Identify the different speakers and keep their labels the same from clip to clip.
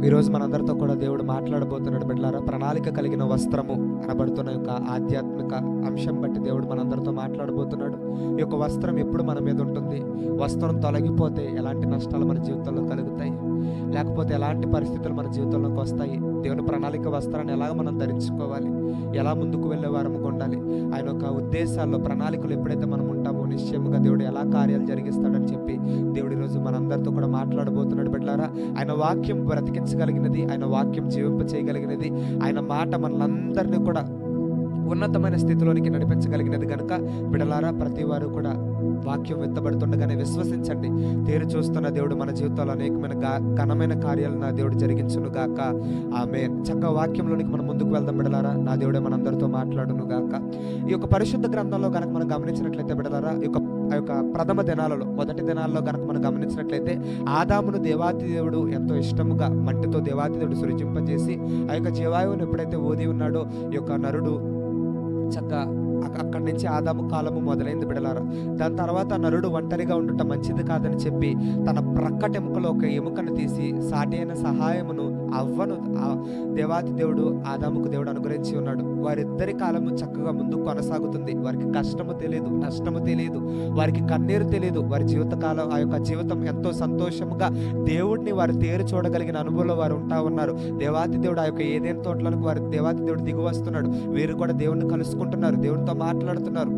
Speaker 1: ఈరోజు మనందరితో కూడా దేవుడు మాట్లాడబోతున్నాడు బిడ్డలారా. ప్రణాళిక కలిగిన వస్త్రము అనబడుతున్న యొక్క ఆధ్యాత్మిక అంశం బట్టి దేవుడు మనందరితో మాట్లాడబోతున్నాడు. ఈ యొక్క వస్త్రం ఎప్పుడు మన మీద ఉంటుంది? వస్త్రం తొలగిపోతే ఎలాంటి నష్టాలు మన జీవితంలో కలుగుతాయి, లేకపోతే ఎలాంటి పరిస్థితులు మన జీవితంలోకి వస్తాయి? దేవుని ప్రణాళిక వస్త్రాన్ని ఎలా మనం ధరించుకోవాలి, ఎలా ముందుకు వెళ్ళే వారముగా ఉండాలి? ఆయన యొక్క ఉద్దేశాల్లో ప్రణాళికలు ఎప్పుడైతే మనం ఉంటామో నిశ్చయముగా దేవుడు ఎలా కార్యాలు జరిగిస్తాడని చెప్పి దేవుడు ఈరోజు మనందరితో కూడా మాట్లాడబోతున్నాడు బిడ్డలారా. ఆయన వాక్యం బ్రతికించగలిగినది, ఆయన వాక్యం జీవింప చేయగలిగినది, ఆయన మాట మనలందరినీ కూడా ఉన్నతమైన స్థితిలోనికి నడిపించగలిగినది కనుక బిడ్డలారా, ప్రతి వారు కూడా వాక్యం వెత్తబడుతుండగానే విశ్వసించండి. తేరు చూస్తున్న దేవుడు మన జీవితాల్లో అనేకమైన ఘనమైన కార్యాలు నా దేవుడు జరిగించును గాక. ఆమేన్. చక్కగా వాక్యంలోనికి మనం ముందుకు వెళ్దాం బిడ్డలారా. నా దేవుడే మనందరితో మాట్లాడును గాక. ఈ యొక్క పరిశుద్ధ గ్రంథంలో కనుక మనం గమనించినట్లయితే బిడ్డలారా, ఆ యొక్క ప్రథమ దినాలలో, మొదటి దినాల్లో కనుక మనం గమనించినట్లయితే ఆదామును దేవాతి దేవుడు ఎంతో ఇష్టముగా మట్టితో దేవాతి దేవుడు సృజింపజేసి ఆ యొక్క జీవాయువును ఎప్పుడైతే ఊది ఉన్నాడో ఈ యొక్క నరుడు చక్కగా అక్కడి నుంచి ఆదాము కాలము మొదలైంది బిడలారా. దాని తర్వాత నరుడు ఒంటరిగా ఉండటం మంచిది కాదని చెప్పి తన ప్రక్కటెముకలో ఒక ఎముకను తీసి సాటి అయిన సహాయమును అవ్వను దేవాతి దేవుడు ఆదాముకు దేవుడు అనుగ్రహించి ఉన్నాడు. వారిద్దరి కాలము చక్కగా ముందుకు కొనసాగుతుంది. వారికి కష్టము తెలియదు, నష్టము తెలియదు, వారికి కన్నీరు తెలియదు. వారి జీవితకాలం ఆ యొక్క జీవితం ఎంతో సంతోషముగా దేవుడిని వారు తేరు చూడగలిగిన అనుభవంలో వారు ఉంటా ఉన్నారు. దేవాతి దేవుడు ఆ యొక్క ఏదైనా తోటలకు వారు దేవాతి దేవుడు దిగి వస్తున్నాడు. వీరు కూడా దేవుడిని కలుసుకుంటున్నారు, దేవునితో మాట్లాడుతున్నారు,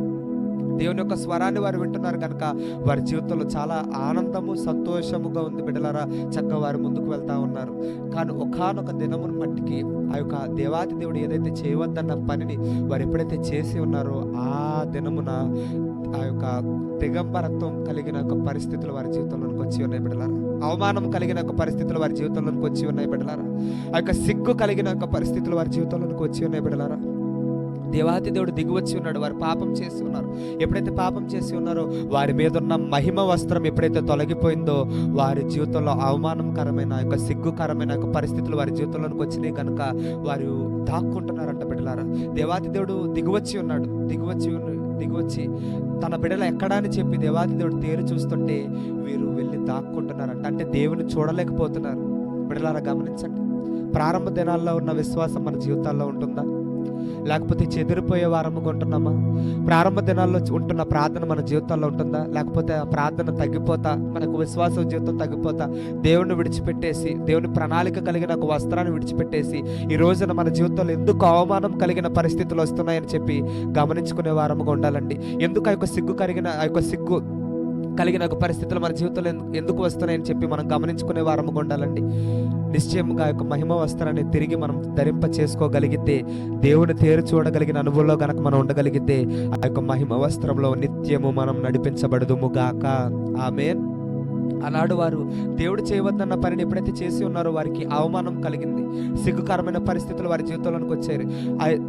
Speaker 1: దేవుని యొక్క స్వరాన్ని వారు వింటున్నారు కనుక వారి జీవితంలో చాలా ఆనందము సంతోషముగా ఉంది బిడ్డలారా. చక్కగా వారు ముందుకు వెళ్తా ఉన్నారు. కానీ ఒకానొక దినమును మట్టికి ఆ యొక్క దేవాతి దేవుడు ఏదైతే చేయవద్దన్న పనిని వారు ఎప్పుడైతే చేసి ఉన్నారో ఆ దినమున ఆ యొక్క దిగంబరత్వం కలిగిన ఒక పరిస్థితులు వారి జీవితంలోకి వచ్చి ఉన్నాయి బిడ్డలారా. అవమానం కలిగిన ఒక పరిస్థితులు వారి జీవితంలోకి వచ్చి ఉన్నాయి బిడ్డలారా. ఆ యొక్క సిగ్గు కలిగిన ఒక పరిస్థితులు వారి జీవితంలోకి వచ్చి ఉన్నాయి బిడ్డలారా. దేవాతి దేవుడు దిగి వచ్చి ఉన్నాడు. వారు పాపం చేసి ఉన్నారు. ఎప్పుడైతే పాపం చేసి ఉన్నారో వారి మీద ఉన్న మహిమ వస్త్రం ఎప్పుడైతే తొలగిపోయిందో వారి జీవితంలో అవమానకరమైన యొక్క సిగ్గుకరమైన యొక్క పరిస్థితులు వారి జీవితంలోకి వచ్చినాయి కనుక వారు దాక్కుంటున్నారంట బిడ్డలారా. దేవాతి దేవుడు దిగివచ్చి ఉన్నాడు. దిగివచ్చి తన బిడ్డలు ఎక్కడా అని చెప్పి దేవాతి దేవుడు తేరు చూస్తుంటే వీరు వెళ్ళి దాక్కుంటున్నారంట. అంటే దేవుని చూడలేకపోతున్నారు. బిడ్డలారా గమనించండి. ప్రారంభ దినాల్లో ఉన్న విశ్వాసం మన జీవితాల్లో ఉంటుందా, లేకపోతే చెదిరిపోయే వారముగా ఉంటున్నామా? ప్రారంభ దినాల్లో ఉంటున్న ప్రార్థన మన జీవితాల్లో ఉంటుందా, లేకపోతే ఆ ప్రార్థన తగ్గిపోతా మనకు విశ్వాసం జీవితం తగ్గిపోతా దేవుని విడిచిపెట్టేసి దేవుని ప్రణాళిక కలిగిన ఒక వస్త్రాన్ని విడిచిపెట్టేసి ఈ రోజున మన జీవితంలో ఎందుకు అవమానం కలిగిన పరిస్థితులు వస్తున్నాయని చెప్పి గమనించుకునే వారముగా ఉండాలండి. ఎందుకు ఆ యొక్క సిగ్గు కలిగిన ఒక పరిస్థితులు మన జీవితంలో ఎందుకు వస్తున్నాయని చెప్పి మనం గమనించుకునే వారముగా ఉండాలండి. నిశ్చయముగా యొక్క మహిమ వస్త్రాన్ని తిరిగి మనం ధరింప చేసుకోగలిగితే, దేవుని తేరు చూడగలిగిన అనుభవంలో గనక మనం ఉండగలిగితే ఆ యొక్క మహిమ వస్త్రంలో నిత్యము మనం నడిపించబడదుముగాక. ఆమేన్. ఆనాడు వారు దేవుడు చేయవద్దన్న పనిని ఎప్పుడైతే చేసి ఉన్నారో వారికి అవమానం కలిగింది, సిగ్గుకరమైన పరిస్థితులు వారి జీవితంలోనికి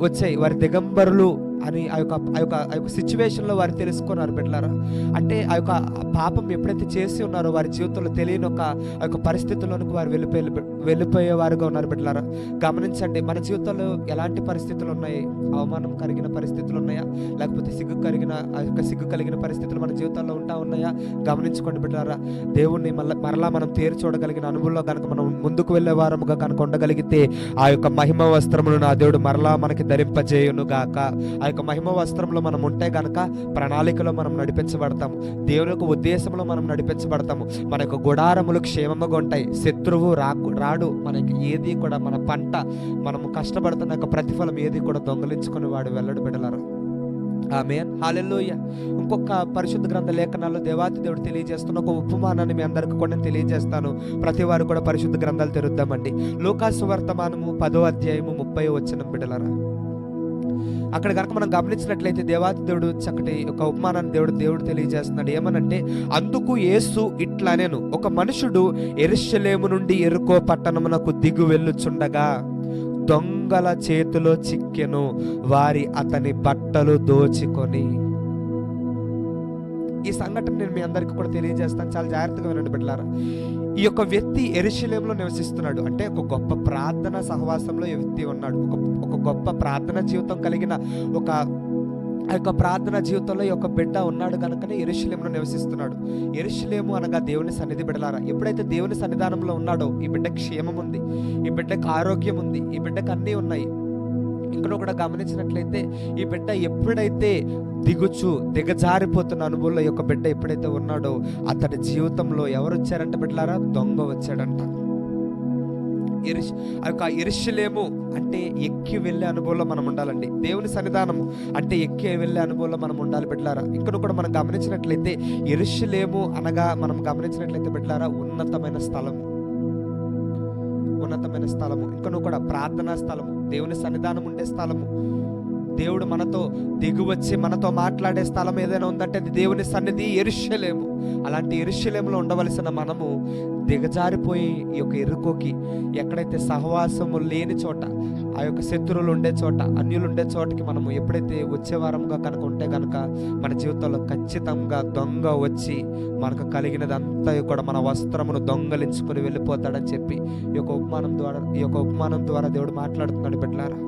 Speaker 1: వచ్చాయి. వారి దిగంబరులు అని ఆ యొక్క సిచ్యువేషన్లో వారు తెలుసుకున్నారు బిడ్డలారా. అంటే ఆ యొక్క పాపం ఎప్పుడైతే చేసి ఉన్నారో వారి జీవితంలో తెలియని ఆ యొక్క పరిస్థితుల్లోనికి వారు వెళ్ళిపోయేవారుగా ఉన్నారు బిడ్డలారా. గమనించండి, మన జీవితంలో ఎలాంటి పరిస్థితులు ఉన్నాయి? అవమానం కలిగిన పరిస్థితులు ఉన్నాయా, లేకపోతే సిగ్గు కలిగిన పరిస్థితులు మన జీవితంలో ఉన్నాయా? గమనించుకోండి బిడ్డలారా. దేవుణ్ణి మరలా మనం తేరు చూడగలిగిన అనుభవంలో కనుక మనం ముందుకు వెళ్ళే వారముగా కనుక ఉండగలిగితే ఆ యొక్క మహిమ వస్త్రమును నా దేవుడు మరలా మనకి ధరింపజేయును గాక. ఆ యొక్క మహిమ వస్త్రంలో మనం ఉంటే గనక ప్రణాళికలో మనం నడిపించబడతాము, దేవుని యొక్క ఉద్దేశంలో మనం నడిపించబడతాము. మన యొక్క గుడారములు క్షేమముగా ఉంటాయి, శత్రువు రాడు. మనకి ఏది కూడా మన పంట మనము కష్టపడుతున్న యొక్క ప్రతిఫలం ఏది కూడా దొంగలించుకుని వాడు వెళ్ళడు బిడ్డలారా. ఆమేన్. హల్లెలూయా. ఇంకొక పరిశుద్ధ గ్రంథ లేఖనాల్లో దేవాతి దేవుడు తెలియజేస్తున్న ఒక ఉపమానాన్ని మీ అందరికీ కూడా నేను తెలియజేస్తాను. ప్రతి వారు కూడా పరిశుద్ధ గ్రంథాలు తెరుద్దామండి. లూకాసు సువార్తమానము 10వ అధ్యాయము 30వ వచనం బిడ్డలారా. అక్కడ కనుక మనం గమనించినట్లయితే దేవాతి దేవుడు చక్కటి ఒక ఉపమానాన్ని దేవుడు తెలియజేస్తున్నాడు. ఏమనంటే, అందుకు యేసు ఇట్లా నేను, ఒక మనుషుడు యెరూషలేము నుండి యెరికో పట్టణమునకు దిగు వెళ్ళుచుండగా దొంగల చేతిలో చిక్కెను, వారి అతని బట్టలు దోచుకొని. ఈ సంఘటన నేను మీ అందరికీ కూడా తెలియజేస్తాను, చాలా జాగ్రత్తగా వినండి బిడ్డలారా. ఈ యొక్క వ్యక్తి యెరూషలేములో నివసిస్తున్నాడు. అంటే ఒక గొప్ప ప్రార్థన సహవాసంలో ఈ వ్యక్తి ఉన్నాడు. ఒక గొప్ప ప్రార్థన జీవితం కలిగిన ఒక ఆ యొక్క ప్రార్థన జీవితంలో ఈ యొక్క బిడ్డ ఉన్నాడు కనుకనే యెరూషలేములో నివసిస్తున్నాడు. యెరూషలేము అనగా దేవుని సన్నిధి బిడ్డలారా. ఎప్పుడైతే దేవుని సన్నిధానంలో ఉన్నాడో ఈ బిడ్డకి క్షేమం ఉంది, ఈ బిడ్డకి ఆరోగ్యం ఉంది, ఈ బిడ్డకి అన్నీ ఉన్నాయి. ఇక్కడ కూడా గమనించినట్లయితే ఈ బిడ్డ ఎప్పుడైతే దిగజారిపోతున్న అనుభవంలో ఈ యొక్క బిడ్డ ఎప్పుడైతే ఉన్నాడో అతడి జీవితంలో ఎవరు వచ్చారంట బిడ్డలారా? దొంగ వచ్చాడంట. ఆ యొక్క యెరూషలేము అంటే ఎక్కి వెళ్ళే అనుభవంలో మనం ఉండాలండి. దేవుని సన్నిధానము అంటే ఎక్కి వెళ్ళే అనుభవంలో మనం ఉండాలి బిడ్డలారా. ఇక్కడ కూడా మనం గమనించినట్లయితే యెరూషలేము అనగా మనం గమనించినట్లయితే బిడ్డలారా ఉన్నతమైన స్థలము, ఉన్నతమైన స్థలము. ఇంకా కూడా ప్రార్థనా స్థలము, దేవుని సన్నిధానం ఉండే స్థలము, దేవుడు మనతో దిగువచ్చి మనతో మాట్లాడే స్థలం ఏదైనా ఉందంటే అది దేవుని సన్నిధి యెరూషలేము. అలాంటి యెరూషలేములో ఉండవలసిన మనము దిగజారిపోయి ఈ యొక్క ఎరుకోకి, ఎక్కడైతే సహవాసము లేని చోట, ఆ యొక్క శత్రువులు ఉండే చోట, అన్యులు ఉండే చోటకి మనము ఎప్పుడైతే వచ్చే వారంగా కనుక ఉంటే కనుక మన జీవితంలో ఖచ్చితంగా దొంగ వచ్చి మనకు కలిగినదంతా కూడా మన వస్త్రమును దొంగలించుకొని వెళ్ళిపోతాడని చెప్పి ఈ యొక్క ఉపమానం ద్వారా దేవుడు మాట్లాడుతున్నాడు బిడ్డలారా.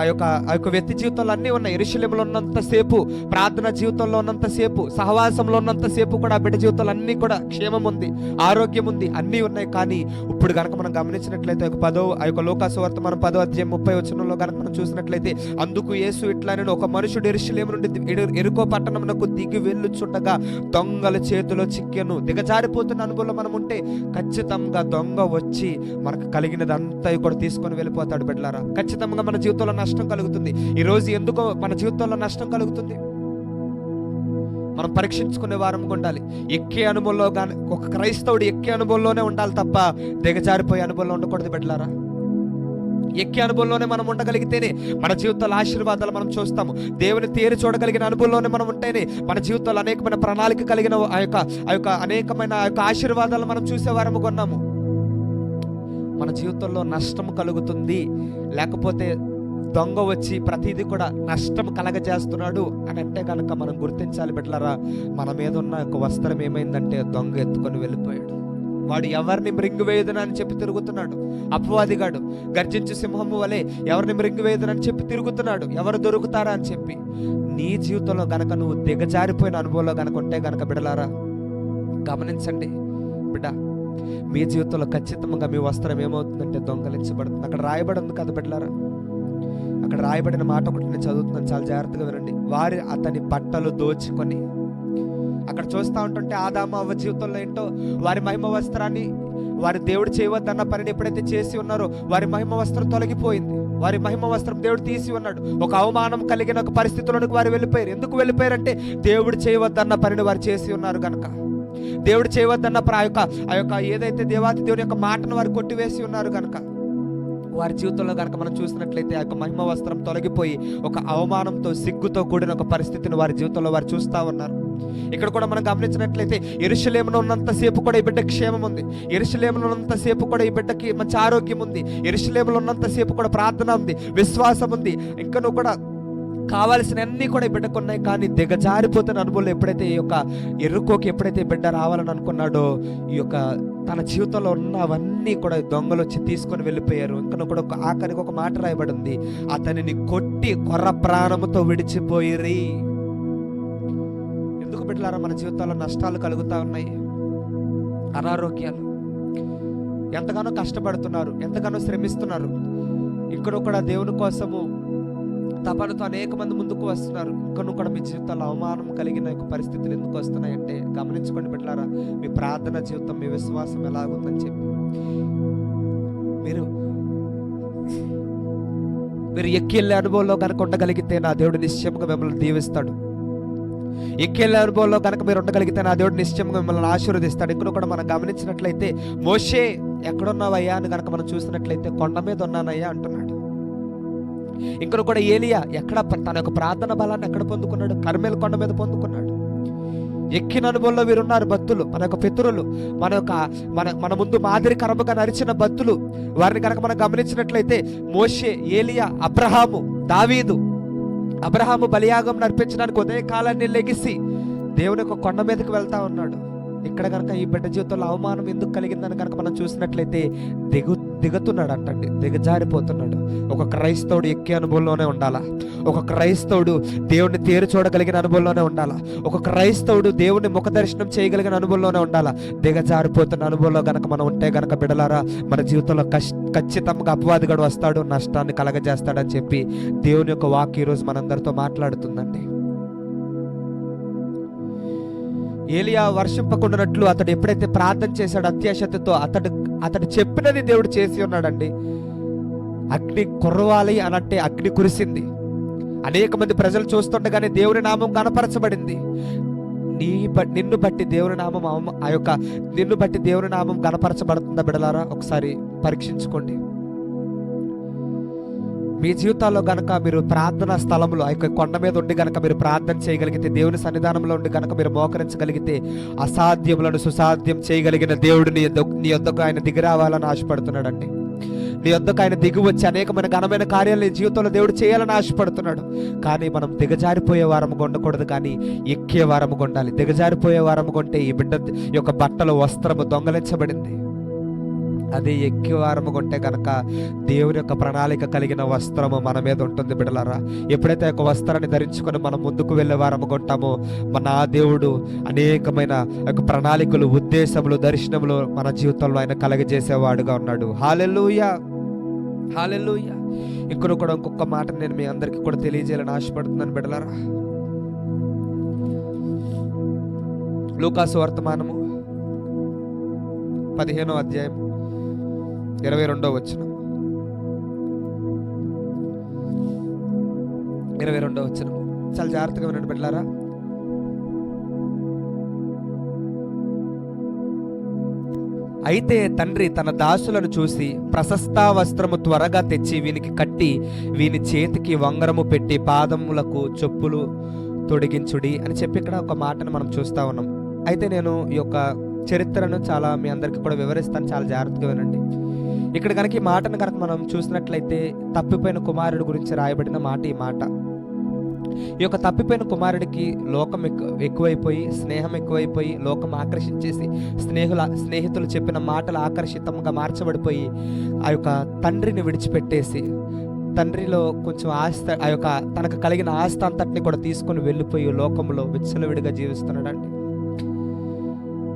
Speaker 1: ఆ యొక్క వ్యక్తి జీవితంలో అన్నీ ఉన్నాయి. యెరూషలేములో ఉన్నంతసేపు, ప్రార్థన జీవితంలో ఉన్నంతసేపు, సహవాసంలో ఉన్నంతసేపు కూడా ఆ బిడ్డ జీవితంలో అన్నీ కూడా క్షేమం ఉంది, ఆరోగ్యం ఉంది, అన్నీ ఉన్నాయి. కానీ ఇప్పుడు కనుక మనం గమనించినట్లయితే ఆ యొక్క లోకాసు వార్తమానం 10వ అధ్యాయం 30వ వచనంలో కనుక మనం చూసినట్లయితే, అందుకు యేసు ఇట్లానెను, ఒక మనుషుడు యెరూషలేము నుండి యెరికో పట్టణమునకు దిగి వెళ్ళుచుండగా దొంగల చేతిలో చిక్కెను. దిగజారిపోతున్న అనుభవంలో మనం ఉంటే ఖచ్చితంగా దొంగ వచ్చి మనకు కలిగినదంతా కూడా తీసుకొని వెళ్ళిపోతాడు బిడ్డలారా. ఖచ్చితంగా మన జీవితంలో నష్టం కలుగుతుంది. ఈరోజు ఎందుకో మన జీవితంలో నష్టం కలుగుతుంది మనం పరీక్షించుకునే వారంగా ఉండాలి. ఎక్కే అనుభవంలో కానీ ఒక క్రైస్తవుడు ఎక్కే అనుభవంలోనే ఉండాలి తప్ప దిగజారిపోయే అనుభవంలో ఉండకూడదు బిడ్డలారా. ఎక్కే అనుభవంలోనే మనం ఉండగలిగితేనే మన జీవితంలో ఆశీర్వాదాలు మనం చూస్తాము. దేవుని తేరి చూడగలిగిన అనుభవంలోనే మనం ఉంటేనే మన జీవితంలో అనేకమైన ప్రణాళిక కలిగిన ఆ యొక్క అనేకమైన ఆ యొక్క ఆశీర్వాదాలు మనం చూసే వారముగా ఉన్నాము. మన జీవితంలో నష్టం కలుగుతుంది, లేకపోతే దొంగ వచ్చి ప్రతిదీ కూడా నష్టం కలగజేస్తున్నాడు అని అంటే కనుక మనం గుర్తించాలి బిడ్డలారా. మన మీద ఉన్న ఒక వస్త్రం ఏమైందంటే దొంగ ఎత్తుకొని వెళ్ళిపోయాడు. వాడు ఎవరిని మృంగివేయుదును అని చెప్పి తిరుగుతున్నాడు. అపవాదిగాడు గర్జించు సింహము వలె ఎవరిని మృంగివేయుదును అని చెప్పి తిరుగుతున్నాడు. ఎవరు దొరుకుతారా అని చెప్పి. నీ జీవితంలో గనక నువ్వు దిగజారిపోయిన అనుభవంలో గనక ఉంటే గనక బిడ్డలారా గమనించండి బిడ్డ, మీ జీవితంలో ఖచ్చితంగా మీ వస్త్రం ఏమవుతుందంటే దొంగలించబడుతుంది. అక్కడ రాయబడి ఉంది కదా బిడ్డలారా. అక్కడ రాయబడిన మాట ఒకటి నేను చదువుతున్నాను, చాలా జాగ్రత్తగా వినండి. వారి అతని బట్టలు దోచుకొని, అక్కడ చూస్తూ ఉంటుంటే ఆదాము అవ్వ జీవితంలో ఏంటో వారి మహిమ వస్త్రాన్ని, వారి దేవుడు చేయవద్దన్న పనిని ఎప్పుడైతే చేసి ఉన్నారో వారి మహిమ వస్త్రం తొలగిపోయింది. వారి మహిమ వస్త్రం దేవుడు తీసి ఉన్నాడు. ఒక అవమానం కలిగిన ఒక పరిస్థితుల్లోనికి వారు వెళ్ళిపోయారు. ఎందుకు వెళ్ళిపోయారంటే దేవుడు చేయవద్దన్న పనిని వారు చేసి ఉన్నారు కనుక. దేవుడు చేయవద్దన్న ఆ యొక్క ఏదైతే దేవాతి దేవుని యొక్క మాటను వారు కొట్టివేసి ఉన్నారు కనుక వారి జీవితంలో కనుక మనం చూసినట్లయితే ఆ యొక్క మహిమ వస్త్రం తొలగిపోయి ఒక అవమానంతో, సిగ్గుతో కూడిన ఒక పరిస్థితిని వారి జీవితంలో వారు చూస్తూ ఉన్నారు. ఇక్కడ కూడా మనం గమనించినట్లయితే యెరూషలేములో ఉన్నంతసేపు కూడా ఈ బిడ్డకి క్షేమం ఉంది, యెరూషలేములో ఉన్నంతసేపు కూడా ఈ బిడ్డకి మంచి ఆరోగ్యం ఉంది, యెరూషలేములో ఉన్నంతసేపు కూడా ప్రార్థన ఉంది, విశ్వాసం ఉంది, ఇంకా కూడా కావాల్సిన అన్నీ కూడా ఈ బిడ్డకు ఉన్నాయి. కానీ దిగజారిపోతున్న అనుభవంలో ఎప్పుడైతే ఈ యొక్క ఎరుకోకి ఎప్పుడైతే బిడ్డ రావాలని అనుకున్నాడో ఈ యొక్క తన జీవితంలో ఉన్నవన్నీ కూడా దొంగలు వచ్చి తీసుకొని వెళ్ళిపోయారు. ఇంకా కూడా ఆఖరికి ఒక మాట రాయబడి ఉంది, అతనిని కొట్టి కొర్ర ప్రాణముతో విడిచిపోయిరి. ఎందుకు బిడ్డలారా మన జీవితాల్లో నష్టాలు కలుగుతూ ఉన్నాయి, అనారోగ్యాలు, ఎంతగానో కష్టపడుతున్నారు, ఎంతగానో శ్రమిస్తున్నారు, ఇక్కడ కూడా దేవుని కోసము తపనతో అనేక మంది ముందుకు వస్తున్నారు. ఇంకా కూడా మీ జీవితాల్లో అవమానం కలిగిన పరిస్థితులు ఎందుకు వస్తున్నాయంటే గమనించుకోండి బిడ్డలారా. మీ ప్రార్థన జీవితం, మీ విశ్వాసం ఎలాగుందని చెప్పి మీరు ఎక్కెళ్ళే అనుభవంలో కనుక ఉండగలిగితే నా దేవుడు నిశ్చయంగా మిమ్మల్ని దీవిస్తాడు. ఎక్కెళ్ళే అనుభవంలో కనుక మీరు ఉండగలిగితే నా దేవుడు నిశ్చయంగా మిమ్మల్ని ఆశీర్వదిస్తాడు. ఇక్కడ కూడా మనం గమనించినట్లయితే మోషే ఎక్కడున్నావయ్యా అని కనుక మనం చూసినట్లయితే కొండ మీద ఉన్నానయ్యా అంటున్నాడు. ఇంకా కూడా ఏలియా ఎక్కడ తన యొక్క ప్రార్థన బలాన్ని ఎక్కడ పొందుకున్నాడు? కర్మేలు కొండ మీద పొందుకున్నాడు. ఎక్కిన అనుభవంలో వీరున్నారు భక్తులు, మన యొక్క పితరులు, మన ముందు మాదిరికరముగా నడిచిన భక్తులు. వారిని కనుక మనం గమనించినట్లయితే మోషే, ఏలియా, అబ్రహాము, దావీదు. అబ్రహాము బలియాగం నర్పించడానికి ఉదయకాలాన్ని లెగిసి దేవుని యొక్క కొండ మీదకి వెళ్తా ఉన్నాడు. ఇక్కడ కనుక ఈ బిడ్డ జీవితంలో అవమానం ఎందుకు కలిగిందని కనుక మనం చూసినట్లయితే దిగుతున్నాడు అంటండి, దిగజారిపోతున్నాడు. ఒక క్రైస్తవుడు ఎక్కే అనుభవంలోనే ఉండాలా, ఒక క్రైస్తవుడు దేవుడిని తేరు చూడగలిగిన అనుభవంలోనే ఉండాలా, ఒక క్రైస్తవుడు దేవుడిని ముఖ దర్శనం చేయగలిగిన అనుభవంలోనే ఉండాలా. దిగజారిపోతున్న అనుభవంలో గనక మనం ఉంటే గనక బిడలారా, మన జీవితంలో ఖచ్చితంగా అపవాదిగాడు వస్తాడు, నష్టాన్ని కలగజేస్తాడని చెప్పి దేవుని యొక్క వాక్యం ఈరోజు మనందరితో మాట్లాడుతుందండి. ఏలియా వర్షింపకుండానట్లు అతడు ఎప్పుడైతే ప్రార్థన చేశాడో అత్యాశతో అతడు చెప్పినది దేవుడు చేసి ఉన్నాడండి. అగ్ని కురవాలి అనంటే అగ్ని కురిసింది. అనేక మంది ప్రజలు చూస్తుండగానే దేవుని నామం కనపరచబడింది. నిన్ను బట్టి దేవుని నామం నిన్ను బట్టి దేవుని నామం కనపరచబడుతుందా బిడలారా? ఒకసారి పరీక్షించుకోండి. మీ జీవితాల్లో గనక మీరు ప్రార్థనా స్థలంలో ఆ యొక్క కొండ మీద ఉండి గనక మీరు ప్రార్థన చేయగలిగితే, దేవుని సన్నిధానంలో ఉండి గనక మీరు మోకరించగలిగితే, అసాధ్యములను సుసాధ్యం చేయగలిగిన దేవుడు నీ యొద్దకు ఆయన దిగి రావాలని ఆశపడుతున్నాడండి. నీ యొద్దకు ఆయన దిగి వచ్చి అనేకమైన ఘనమైన కార్యాలు నీ జీవితంలో దేవుడు చేయాలని ఆశపడుతున్నాడు. కానీ మనం దిగజారిపోయే వారము ఉండకూడదు, కానీ ఎక్కే వారము ఉండాలి. దిగజారిపోయే వారము కొంటే ఈ బిడ్డ యొక్క బట్టలు వస్త్రము దొంగలించబడింది. అదే ఎక్కి వారము కొంటే కనుక దేవుని యొక్క ప్రణాళిక కలిగిన వస్త్రము మన మీద ఉంటుంది బిడలారా. ఎప్పుడైతే ఒక వస్త్రాన్ని ధరించుకొని మనం ముందుకు వెళ్ళే వారము కొంటామో, మన దేవుడు అనేకమైన యొక్క ప్రణాళికలు, ఉద్దేశములు, దర్శనములు మన జీవితంలో ఆయన కలగజేసేవాడుగా ఉన్నాడు. హల్లెలూయా, హల్లెలూయా. ఇంకొక మాట నేను మీ అందరికీ కూడా తెలియజేయాలని ఆశపడుతున్నాను బిడలారా. లూకాసు వర్తమానము 15వ అధ్యాయం 22వ వచనం. 22వ వచనం చాలా జాగ్రత్తగా వినండి బిడ్డలారా. అయితే తండ్రి తన దాసులను చూసి, ప్రశస్త వస్త్రము త్వరగా తెచ్చి వీనికి కట్టి, వీని చేతికి వంగరము పెట్టి, పాదములకు చెప్పులు తొడిగించుడి అని చెప్పి ఇక్కడ ఒక మాటను మనం చూస్తా ఉన్నాం. అయితే నేను ఈ యొక్క చరిత్రను చాలా మీ అందరికీ కూడా వివరిస్తాను, చాలా జాగ్రత్తగా వినండి. ఇక్కడ కనుక ఈ మాటను కనుక మనం చూసినట్లయితే, తప్పిపోయిన కుమారుడు గురించి రాయబడిన మాట ఈ మాట. ఈ యొక్క తప్పిపోయిన కుమారుడికి లోకం ఎక్కువైపోయి, స్నేహం ఎక్కువైపోయి, లోకం ఆకర్షించేసి, స్నేహితులు చెప్పిన మాటలు ఆకర్షితంగా మార్చబడిపోయి, ఆ యొక్క తండ్రిని విడిచిపెట్టేసి, తండ్రిలో కొంచెం ఆస్తి, ఆ యొక్క తనకు కలిగిన ఆస్తి అంతటిని కూడా తీసుకొని వెళ్ళిపోయి లోకంలో విచ్చలవిడిగా జీవిస్తున్నాడండి.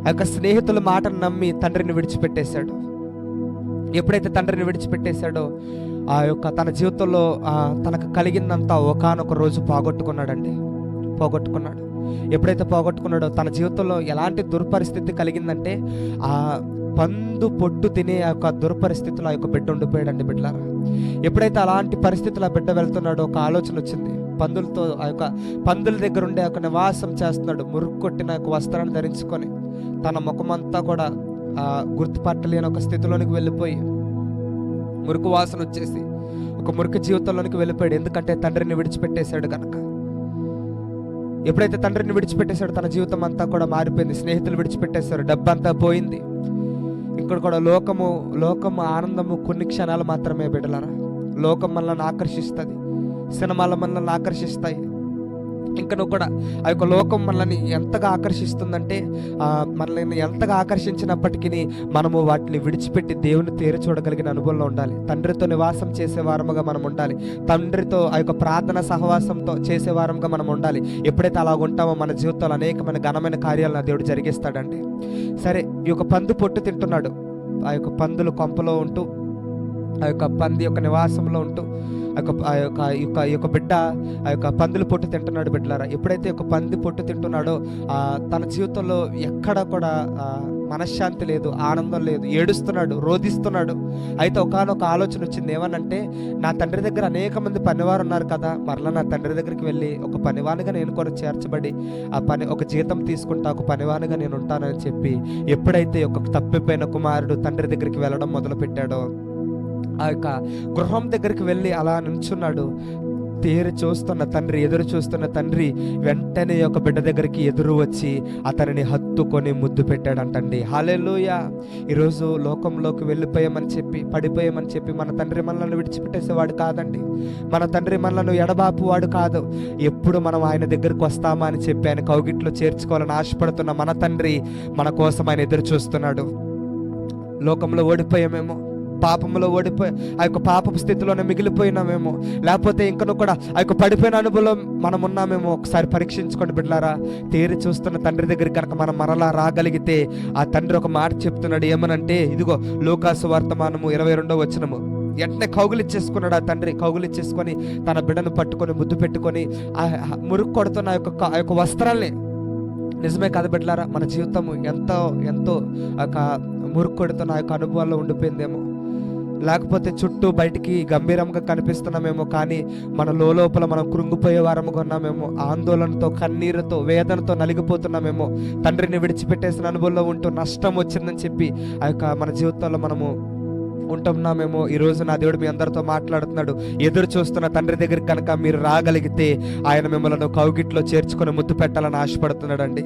Speaker 1: ఆ యొక్క స్నేహితుల మాటను నమ్మి తండ్రిని విడిచిపెట్టేశాడు. ఎప్పుడైతే తండ్రిని విడిచిపెట్టేశాడో, ఆ యొక్క తన జీవితంలో తనకు కలిగిందంతా ఒకానొక రోజు పోగొట్టుకున్నాడు. ఎప్పుడైతే పోగొట్టుకున్నాడో, తన జీవితంలో ఎలాంటి దుర్పరిస్థితి కలిగిందంటే, ఆ పందు పొట్టు తినే ఆ యొక్క దుర్పరిస్థితిలో ఆ యొక్క బిడ్డ ఉండిపోయాడండి బిడ్డలారా. ఎప్పుడైతే అలాంటి పరిస్థితుల్లో ఆ బిడ్డ వెళ్తున్నాడో, ఒక ఆలోచన వచ్చింది. పందులతో ఆ యొక్క పందుల దగ్గర ఉండే ఒక నివాసం చేస్తున్నాడు. మురుగు కొట్టిన యొక్క వస్త్రాన్ని ధరించుకొని, తన ముఖమంతా కూడా గుర్తుపట్టలేని ఒక స్థితిలోనికి వెళ్ళిపోయి, మురికి వాసన వచ్చేసి ఒక మురికి జీవితంలోనికి వెళ్ళిపోయాడు. ఎందుకంటే తండ్రిని విడిచిపెట్టేశాడు కనుక. ఎప్పుడైతే తండ్రిని విడిచిపెట్టేశాడో, తన జీవితం అంతా కూడా మారిపోయింది. స్నేహితులు విడిచిపెట్టేశారు, డబ్బంతా పోయింది. ఇక్కడ కూడా లోకము ఆనందము కొన్ని క్షణాలు మాత్రమే బిడ్డలారా. లోకం మనల్ని ఆకర్షిస్తుంది, సినిమాల మనల్ని ఆకర్షిస్తాయి. ఇంకా నువ్వు కూడా ఆ యొక్క లోకం మనల్ని ఎంతగా ఆకర్షిస్తుందంటే, మనల్ని ఎంతగా ఆకర్షించినప్పటికీ మనము వాటిని విడిచిపెట్టి దేవుని తేరు చూడగలిగిన అనుభవంలో ఉండాలి. తండ్రితో నివాసం చేసే వారముగా మనం ఉండాలి. తండ్రితో ఆ యొక్క ప్రార్థన సహవాసంతో చేసే వారముగా మనం ఉండాలి. ఎప్పుడైతే అలా ఉంటామో మన జీవితంలో అనేకమైన ఘనమైన కార్యాలను దేవుడు జరిగిస్తాడండి. సరే, ఈ యొక్క పందు పొట్టు తింటున్నాడు. ఆ యొక్క పందులు కొంపలో ఉంటూ, ఆ యొక్క పంది యొక్క నివాసంలో ఉంటూ, ఈ యొక్క బిడ్డ ఆ యొక్క పందులు పొట్టు తింటున్నాడు బిడ్డలారా. ఎప్పుడైతే ఒక పంది పొట్టు తింటున్నాడో, తన జీవితంలో ఎక్కడ కూడా మనశ్శాంతి లేదు, ఆనందం లేదు, ఏడుస్తున్నాడు, రోధిస్తున్నాడు. అయితే ఒకానొక ఆలోచన వచ్చింది. ఏమనంటే, నా తండ్రి దగ్గర అనేక మంది పనివారు ఉన్నారు కదా, మరలా నా తండ్రి దగ్గరికి వెళ్ళి ఒక పనివానిగా నేను కూడా చేర్చబడి ఒక జీతం తీసుకుంటా, ఒక పనివానిగా నేను ఉంటానని చెప్పి, ఎప్పుడైతే ఒక తప్పిపోయిన కుమారుడు తండ్రి దగ్గరికి వెళ్ళడం మొదలు పెట్టాడో, ఆ యొక్క గృహం దగ్గరికి వెళ్ళి అలా నిల్చున్నాడు. ఎదురు చూస్తున్న తండ్రి వెంటనే ఒక బిడ్డ దగ్గరికి ఎదురు వచ్చి అతనిని హత్తుకొని ముద్దు పెట్టాడంటండి. హల్లెలూయా. ఈరోజు లోకంలోకి పడిపోయామని చెప్పి మన తండ్రి మనల్ని విడిచిపెట్టేసేవాడు కాదండి. మన తండ్రి మనల్ని ఎడబాపు వాడు కాదు. ఎప్పుడు మనం ఆయన దగ్గరికి వస్తామా అని చెప్పి ఆయన కౌగిట్లో చేర్చుకోవాలని ఆశపడుతున్న మన తండ్రి మన కోసం ఆయన ఎదురు చూస్తున్నాడు. లోకంలో ఓడిపోయామేమో, పాపంలో ఓడిపోయి ఆ యొక్క పాపపు స్థితిలోనే మిగిలిపోయినామేమో, లేకపోతే ఇంకనూ కూడా ఆ యొక్క పడిపోయిన అనుభవం మనం ఉన్నామేమో. ఒకసారి పరీక్షించుకోండి బిడ్డలారా. తేరి చూస్తున్న తండ్రి దగ్గరికి కనుక మనం మరలా రాగలిగితే ఆ తండ్రి ఒక మాట చెప్తున్నాడు. ఏమనంటే, ఇదిగో లూకాసు వర్తమానము 22వ వచనము. వెంటనే కౌగులిచ్చేసుకున్నాడు ఆ తండ్రి. కౌగులిచ్చేసుకొని తన బిడ్డను పట్టుకొని ముద్దు పెట్టుకొని ఆ మురుగు కొడుతున్న ఆ యొక్క వస్త్రాల్ని, నిజమే కదా బిడ్డలారా, మన జీవితం ఎంతో ఎంతో ఒక మురుగు కొడుతున్న ఆ యొక్క అనుభవాల్లో ఉండిపోయిందేమో. లేకపోతే చుట్టూ బయటికి గంభీరంగా కనిపిస్తున్నామేమో, కానీ మన లోపల మనం కృంగిపోయే వారముగా ఉన్నామేమో. ఆందోళనతో, కన్నీరుతో, వేదనతో నలిగిపోతున్నామేమో. తండ్రిని విడిచిపెట్టేసిన అనుభవంలో ఉంటూ నష్టం వచ్చిందని చెప్పి ఆ యొక్క మన జీవితంలో మనము ఉంటున్నామేమో. ఈరోజు నా దేవుడు మీ అందరితో మాట్లాడుతున్నాడు. ఎదురు చూస్తున్న తండ్రి దగ్గరికి కనుక మీరు రాగలిగితే ఆయన మిమ్మల్ని కౌగిట్లో చేర్చుకొని ముద్దు పెట్టాలని ఆశపడుతున్నాడండి.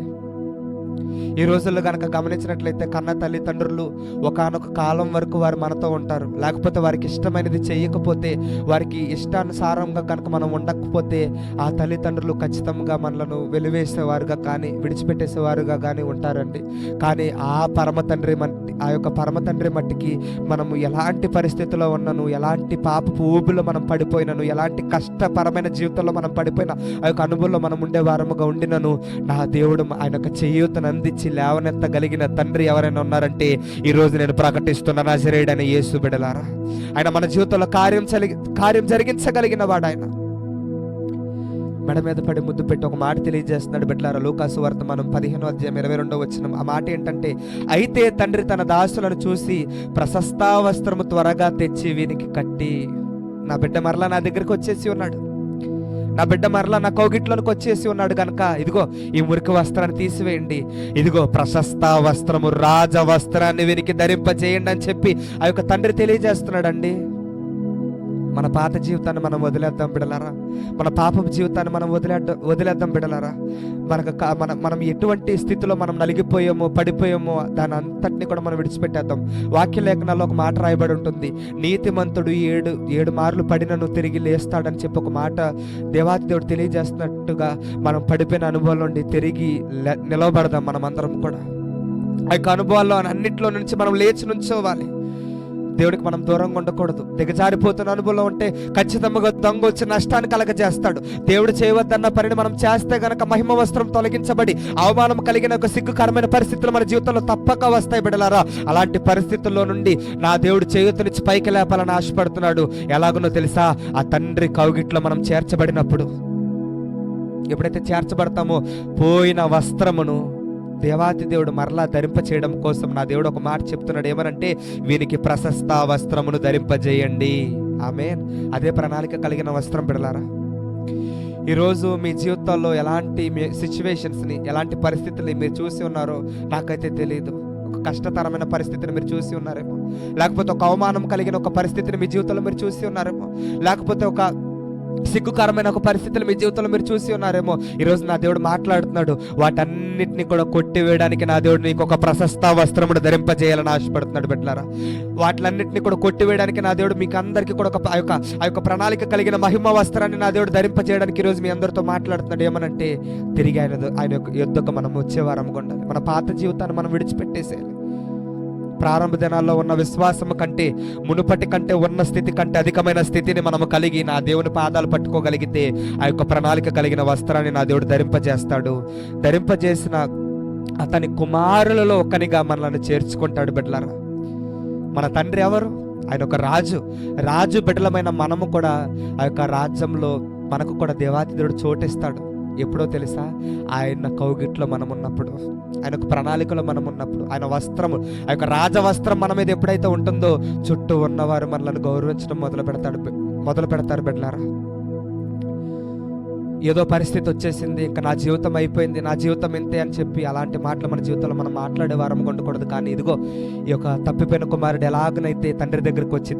Speaker 1: ఈ రోజుల్లో కనుక గమనించినట్లయితే కన్న తల్లిదండ్రులు ఒకానొక కాలం వరకు వారు మనతో ఉంటారు. లేకపోతే వారికి ఇష్టమైనది చేయకపోతే, వారికి ఇష్టానుసారంగా కనుక మనం ఉండకపోతే ఆ తల్లిదండ్రులు ఖచ్చితంగా మనలను వెలివేసేవారుగా కానీ విడిచిపెట్టేసేవారుగా కానీ ఉంటారండి. కానీ ఆ యొక్క పరమ తండ్రి మట్టికి మనము ఎలాంటి పరిస్థితుల్లో ఉన్నాను, ఎలాంటి పాపపు ఊబిలో మనం పడిపోయినను, ఎలాంటి కష్టపరమైన జీవితంలో మనం పడిపోయిన ఆ యొక్క అనుభవంలో మనం ఉండే వారముగా ఉండినను, నా దేవుడు ఆయన యొక్క చేయూతను అందించి లేవనెత్తగలిగిన తండ్రి ఎవరైనా ఉన్నారంటే ఈరోజు నేను ప్రకటిస్తున్న నజరేయుడైన యేసు బిడ్డలారా, ఆయన మన జీవితంలో కార్యం జరిగించగలిగిన వాడు. ఆయన మెడ మీద పడి ముద్దు పెట్టి ఒక మాట తెలియజేస్తున్నాడు బిడ్డలారా. లూకాసు వర్తమానం 15వ అధ్యాయం 22వ వచనం. ఆ మాట ఏంటంటే, అయితే తండ్రి తన దాసులను చూసి ప్రశస్తా వస్త్రము త్వరగా తెచ్చి వీనికి కట్టి, నా బిడ్డ మరలా నా దగ్గరికి వచ్చేసి ఉన్నాడు, నా బిడ్డ మరలా నా కౌగిట్లోనికి వచ్చేసి ఉన్నాడు కనుక ఇదిగో ఈ మురికి వస్త్రాన్ని తీసివేయండి, ఇదిగో ప్రశస్త వస్త్రము, రాజ వస్త్రాన్ని వీనికి ధరింపజేయండి అని చెప్పి ఆ యొక్క తండ్రి తెలియజేస్తున్నాడండి. మన పాత జీవితాన్ని మనం వదిలేద్దాం బిడలారా. మన పాపపు జీవితాన్ని మనం వదిలేద్దాం బిడలారా. మనం ఎటువంటి స్థితిలో మనం నలిగిపోయామో, పడిపోయామో దాని అంతటిని కూడా మనం విడిచిపెట్టేద్దాం. వాక్య లేఖనాల్లో ఒక మాట రాయబడి ఉంటుంది, నీతిమంతుడు ఏడు మార్లు పడినను తిరిగి లేస్తాడని చెప్పి ఒక మాట దేవాతి దేవుడు తెలియజేస్తున్నట్టుగా మనం పడిపోయిన అనుభవం నుండి తిరిగి నిలవబడదాం. మనం అందరం కూడా ఆ యొక్క అనుభవాల్లో అన్నింటిలో నుంచి మనం లేచి నుంచోవాలి. దేవుడికి మనం దూరంగా ఉండకూడదు. దిగజారిపోతున్న అనుభవంలో ఉంటే ఖచ్చితంగా దొంగ వచ్చి నష్టాన్ని కలగజేస్తాడు. దేవుడు చేయవద్దన్న పనిని మనం చేస్తే గనక మహిమ వస్త్రం తొలగించబడి అవమానం కలిగిన ఒక సిగ్గుకరమైన పరిస్థితులు మన జీవితంలో తప్పక వస్తాయి బిడ్డలారా. అలాంటి పరిస్థితుల్లో నుండి నా దేవుడు చేయూతనిచ్చి పైకి లేపాలని ఆశపడుతున్నాడు. ఎలాగునో తెలుసా, ఆ తండ్రి కౌగిట్లో మనం చేర్చబడినప్పుడు, ఎప్పుడైతే చేర్చబడతామో పోయిన వస్త్రమును దేవాతి దేవుడు మరలా ధరింప చేయడం కోసం నా దేవుడు ఒక మాట చెప్తున్నాడు. ఏమనంటే, వీనికి ప్రశస్త వస్త్రమును ధరింపజేయండి. ఆమేన్. అదే ప్రణాళిక కలిగిన వస్త్రం బిడ్డలారా. ఈరోజు మీ జీవితాల్లో ఎలాంటి సిచ్యువేషన్స్ని, ఎలాంటి పరిస్థితుల్ని మీరు చూసి ఉన్నారో నాకైతే తెలియదు. ఒక కష్టతరమైన పరిస్థితిని మీరు చూసి ఉన్నారేమో, లేకపోతే ఒక అవమానం కలిగిన ఒక పరిస్థితిని మీ జీవితంలో మీరు చూసి ఉన్నారేమో, లేకపోతే ఒక సిగ్గుకరమైన ఒక పరిస్థితులు మీ జీవితంలో మీరు చూసి ఉన్నారేమో. ఈరోజు నా దేవుడు మాట్లాడుతున్నాడు. వాటన్నిటిని కూడా కొట్టివేయడానికి నా దేవుడు నీకు ఒక ప్రశస్త వస్త్రమును ధరింపజేయాలని ఆశపడుతున్నాడు బిడ్డలారా. వాటిలన్నింటినీ కూడా కొట్టివేయడానికి నా దేవుడు మీకు అందరికీ కూడా ఆ యొక్క ప్రణాళిక కలిగిన మహిమ వస్త్రాన్ని నా దేవుడు ధరింపజేయడానికి ఈరోజు మీ అందరితో మాట్లాడుతున్నాడు. ఏమనంటే, తిరిగి ఆయన యొక్క యుద్ధకు మనం వచ్చేవారం ఉండాలి. మన పాత జీవితాన్ని మనం విడిచిపెట్టేసేయాలి. ప్రారంభ దినాల్లో ఉన్న విశ్వాసం కంటే, మునుపటి కంటే, ఉన్న స్థితి కంటే అధికమైన స్థితిని మనము కలిగి నా దేవుని పాదాలు పట్టుకోగలిగితే ఆ యొక్క ప్రణాళిక కలిగిన వస్త్రాన్ని నా దేవుడు ధరింపజేస్తాడు. ధరింపజేసిన అతని కుమారులలో ఒకనిగా మనల్ని చేర్చుకుంటాడు బిడ్డలారా. మన తండ్రి ఎవరు? ఆయన ఒక రాజు బిడ్డలమైన మనము కూడా ఆ యొక్క రాజ్యంలో మనకు కూడా దేవాతి దేవుడు చోటిస్తాడు. ఎప్పుడో తెలుసా, ఆయన కౌగిట్లో మనం ఉన్నప్పుడు, ఆయన ఒక ప్రణాళికలో మనం ఉన్నప్పుడు, ఆయన వస్త్రము, ఆ యొక్క రాజవస్త్రం మన మీద ఎప్పుడైతే ఉంటుందో చుట్టూ ఉన్నవారు మనల్ని గౌరవించడం మొదలు పెడతారు బిడ్డలారా. ఏదో పరిస్థితి వచ్చేసింది, ఇంకా నా జీవితం అయిపోయింది, నా జీవితం ఇంతే అని చెప్పి అలాంటి మాటలు మన జీవితంలో మనం మాట్లాడే వారం ఉండకూడదు. కానీ ఇదిగో ఈ యొక్క తప్పిపోయిన కుమారుడు ఎలాగనైతే తండ్రి దగ్గరికి వచ్చి